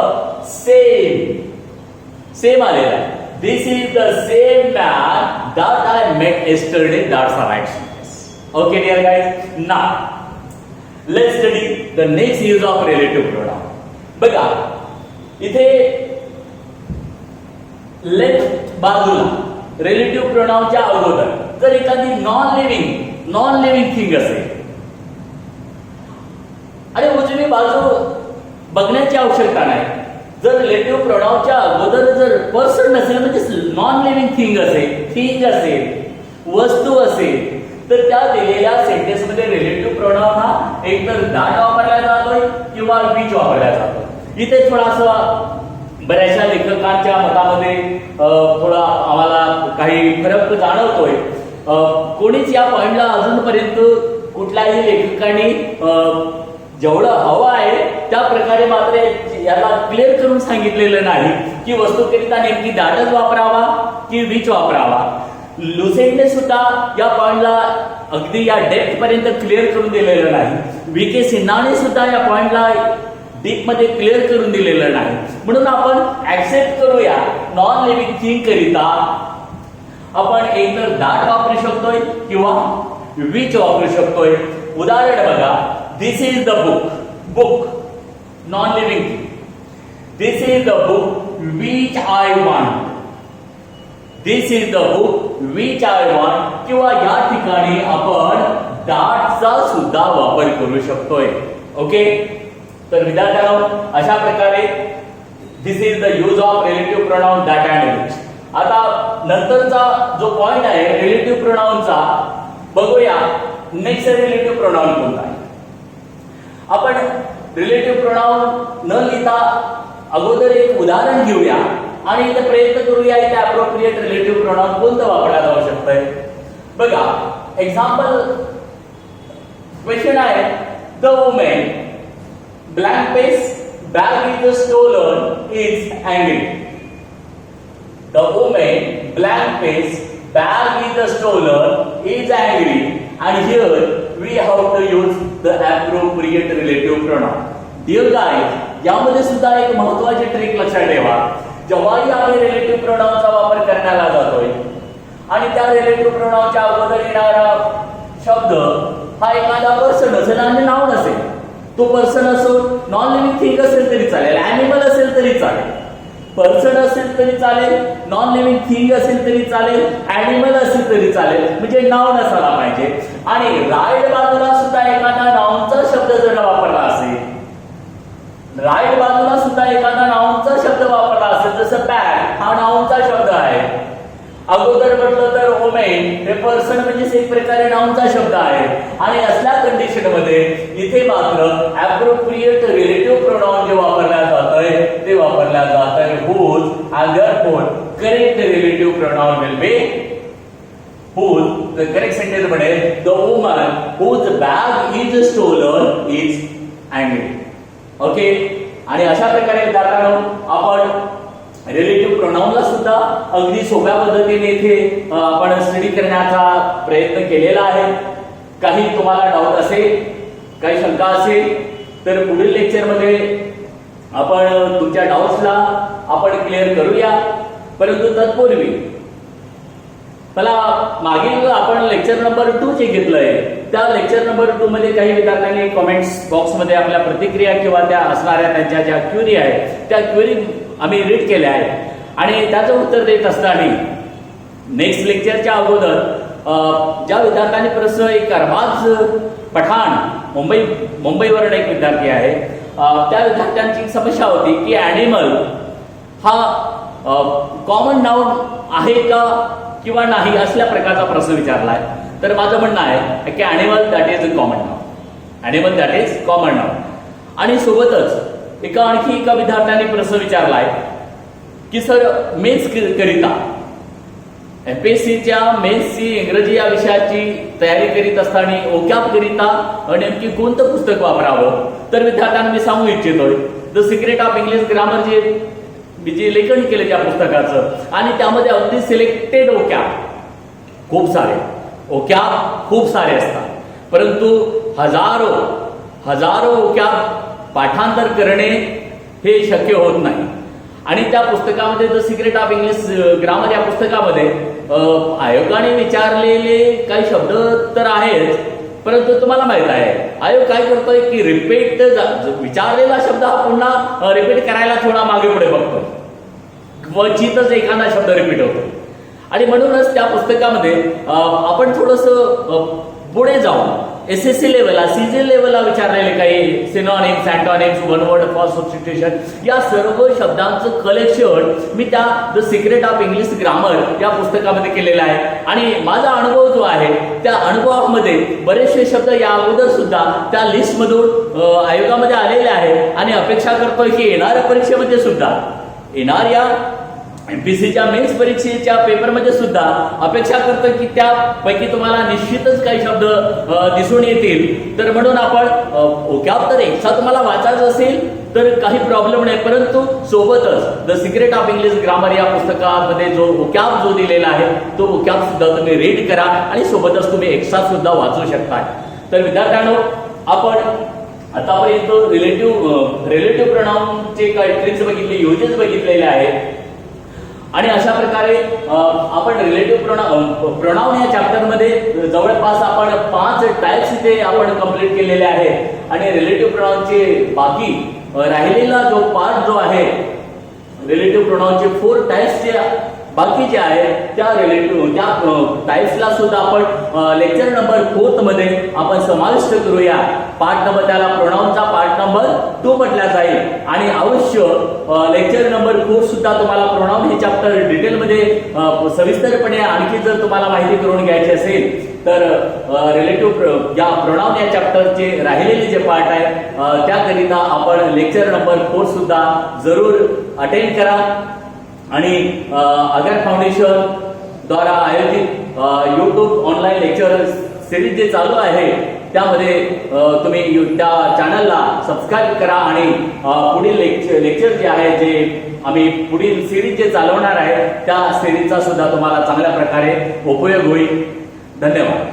same आलेला आहे. This is the same man that I met yesterday. That's the right sentence. Okay dear guys, now let's study the next use of relative pronoun. बघा, इथे left बाजूला relative प्रोनाउनच्या अगोदर जर एखादी non living thing असेल आणि उजवी बाजू बघण्याची आवश्यकता नाही. जर रिलेटिव्ह प्रोनाउनच्या अगोदर जर पर्सन नसेल म्हणजे नॉन लिव्हिंग थिंग असेल, वस्तू असेल तर त्या दिलेल्या सेंटेन्स मध्ये रिलेटिव्ह प्रोनाउन हा एकतर दॅट वापरला जातोय किंवा विच वापरला जातो. इथे थोडासा बऱ्याचशा लेखकांच्या मतामध्ये थोडा आम्हाला काही फरक जाणवतोय. कोणीच या पॉइंटला अजूनपर्यंत कुठल्याही लेखकाने जेवढं हवं आहे त्या प्रकारे मात्र याला क्लिअर करून सांगितलेलं नाही की वस्तूकरिता नेमकी दॅटच वापरावा की विच वापरावा. लुसेंटने सुद्धा या पॉइंटला अगदी या डेप्थ पर्यंत क्लिअर करून दिलेलं नाही. व्ही के सिन्हाने सुद्धा या पॉइंटला डीप मध्ये क्लिअर करून दिलेलं नाही. म्हणून आपण ऍक्सेप्ट करूया नॉन लिव्हिंग थिंग करिता आपण एकतर दॅट वापरू शकतोय किंवा विच वापरू शकतोय. उदाहरण बघा, this is the book non living thing. This is the book which I want. This is the book which I want. किंवा या ठिकाणी आपण दॅटचा सुद्धा वापर करू शकतोय. ओके, तर विद्यार्थ्यांनो अशा प्रकारे this is the use of relative pronoun that and which. आता नंतरचा जो पॉइंट आहे रिलेटिव्ह प्रोनाउनचा बघूया. नेक्स्ट रिलेटिव्ह प्रोनाउन कोणता आहे? आपण रिलेटिव्ह प्रोनाउन न लिहिता अगोदर एक उदाहरण घेऊया आणि इथे प्रयत्न करूया इथे अप्रोप्रिएट रिलेटिव्ह प्रोनाउन कोणतं वापरला जाऊ शकतंय. बघा, एक्झाम्पल क्वेश्चन आहे, the women blank face bag is stolen is angry. The woman blank face bag is stolen is angry, and here we have to use the appropriate relative pronoun. Dear guys, यामध्ये सुद्धा एक महत्त्वाची trick लक्षात ठेवा. जेव्हाही आम्ही relative प्रोनाउनचा वापर करण्याला जातोय आणि त्या रिलेटिव्ह प्रोनाउनच्या अगोदर येणारा शब्द हा एखादा पर्सन असेल आणि नाउन असेल. तो पर्सन असो, नॉन लिव्हिंग थिंग असेल तरी चालेल, ॲनिमल असेल तरी चालेल, पर्सन असेल तरी चालेल, नॉन लिव्हिंग थिंग असेल तरी चालेल, ॲनिमल असेल तरी चालेल, म्हणजे नाउन असायला पाहिजे. आणि राईट बाजूला सुद्धा एखादा नाउनचा शब्द जर वापरला असेल, राईट बाजूला सुद्धा एखादा नाउनचा शब्द वापरला असेल, जसं बॅग हा नाउनचा शब्द आहे. अगोदर म्हटलं तर वुमेन हे पर्सन म्हणजे एक प्रकारे नाउनचा शब्द आहे. आणि असल्या कंडिशन मध्ये इथे मात्र ऍप्रोप्रिएट रिलेटिव्ह प्रोनाउन जे वापरल्या जात आहे ते वापरल्या जात आहे whose, and therefore correct relative pronoun will be whose. The correct sentence बनेल the woman whose bag is stolen is angry. Okay. आणि अशा प्रकारे विद्यार्थ्यांनो आपण रिलेटिव्ह प्रोनाउनला सुद्धा अगदी सोप्या पद्धतीने इथे आपण स्टडी करण्याचा प्रयत्न केलेला आहे. काही तुम्हाला डाऊट असेल, काही शंका असेल तर पुढील लेक्चरमध्ये आपण तुमच्या डाऊट्सला आपण क्लिअर करूया. परंतु तत्पूर्वी मला मागील आपण लेक्चर नंबर 2 जे घेतलंय त्या लेक्चर नंबर 2 मध्ये काही विद्यार्थ्यांनी कमेंट्स बॉक्समध्ये आपल्या प्रतिक्रिया किंवा त्या असणाऱ्या त्यांच्या ज्या क्वेरी आहेत त्या क्वेरी आम्ही रीड केल्या आहेत. आणि त्याचं उत्तर देत असताना नेक्स्ट लेक्चरच्या अगोदर ज्या विद्यार्थ्यांनी प्रश्न एक अरबाज पठाण मुंबईवरून एक विद्यार्थी आहे, त्या विद्यार्थ्यांची समस्या होती की ॲनिमल हा कॉमन नाउन आहे का किंवा नाही असल्या प्रकारचा प्रश्न विचारलाय. तर माझं म्हणणं आहे की animal that is a common noun, animal that is common noun. आणि सोबतच आणखी एका विद्यार्थ्याने प्रश्न विचारलाय की सर मेन्स करिता एमपीएससीच्या मेन्सची इंग्रजी या विषयाची तयारी करीत असताना ओकॅब करिता नेमकी कोणतं पुस्तक वापरावं. तर विद्यार्थ्यांना मी सांगू इच्छितोय the secret of English grammar जे लेखन केलं त्या पुस्तकाचं, आणि त्यामध्ये अगदी सिलेक्टेड ओकॅब खूप सारे असतात, परंतु हजारो ओकॅब पाठांतर करणे हे शक्य होत नाही. आणि त्या पुस्तकामध्ये the secret of English grammar या पुस्तकामध्ये आयोगाने विचारलेले काही शब्द तर आहेत, परंतु तुम्हाला माहित आहे आयोग काय करतोय की रिपीट विचारलेला शब्द हा पुन्हा रिपीट करायला थोडा मागे पुढे बघतोय, क्वचितच एखादा शब्द रिपीट होतो. आणि म्हणूनच त्या पुस्तकामध्ये आपण थोडंसं पुढे जाऊन एसएससी लेवलला, सीजी लेवलला विचारलेले काही synonyms, antonyms, one word for substitution या सर्व शब्दांचं कलेक्शन मी त्या the secret of English grammar या पुस्तकामध्ये केलेलं आहे. आणि माझा अनुभव जो आहे त्या अनुभवामध्ये बरेचसे शब्द या अगोदर सुद्धा त्या लिस्टमधून आयोगामध्ये आलेले आहे. आणि अपेक्षा करतोय की येणाऱ्या परीक्षेमध्ये सुद्धा, येणाऱ्या एमपीसीच्या मेन्स परीक्षेच्या पेपरमध्ये सुद्धा अपेक्षा करतो की त्यापैकी तुम्हाला निश्चितच काही शब्द दिसून येतील. तर म्हणून आपण ओकॅब तर एकसा तुम्हाला वाचायचं असेल तर काही प्रॉब्लेम नाही, परंतु सोबतच the secret of English grammar या पुस्तकामध्ये जो ओकॅब जो दिलेला आहे तो ओकॅब सुद्धा तुम्ही रीड करा आणि सोबतच तुम्ही एक्स्ट्रा सुद्धा वाचू शकता. तर विद्यार्थ्यांनो आपण आतापर्यंत रिलेटिव्ह प्रोनाउनचे काही ट्रिक्स बघितले, युजेस बघितलेले आहेत. आणि अशा प्रकारे आपण रिलेटिव्ह प्रोनाउन या चॅप्टरमध्ये जवळपास आपण 5 टाइप्स इथे आपण कंप्लीट केलेले आहेत. आणि रिलेटिव्ह प्रोनाउनचे बाकी राहिलेला जो पार्ट जो आहे रिलेटिव्ह प्रोनाउनचे 4 टाइप्सचे बाकी जे आहेत त्या टाइप्सला सुद्धा आपण लेक्चर नंबर 4 मध्ये आपण समाविष्ट करूया. पार्ट नंबर त्याला प्रोनाउनचा पार्ट नंबर 2 म्हटला जाईल. आणि अवश्य लेक्चर नंबर 4 सुद्धा तुम्हाला प्रोनाउन हे चॅप्टर डिटेलमध्ये सविस्तरपणे आणखी जर तुम्हाला माहिती करून घ्यायची असेल तर रिलेटिव्ह या प्रोनाउन या चॅप्टरचे राहिलेले जे पार्ट आहे त्याकरिता आपण लेक्चर नंबर 4 सुद्धा जरूर अटेंड करा. आणि आगार फाउंडेशन द्वारा आयोजित YouTube ऑनलाईन लेक्चर सिरीज जे चालू आहे त्यामध्ये तुम्ही त्या चॅनलला सबस्क्राईब करा. आणि पुढील लेक्चर जे आहे जे आम्ही पुढील सिरीज जे चालवणार आहे त्या सिरीजचा सुद्धा तुम्हाला चांगल्या प्रकारे उपयोग होईल. धन्यवाद.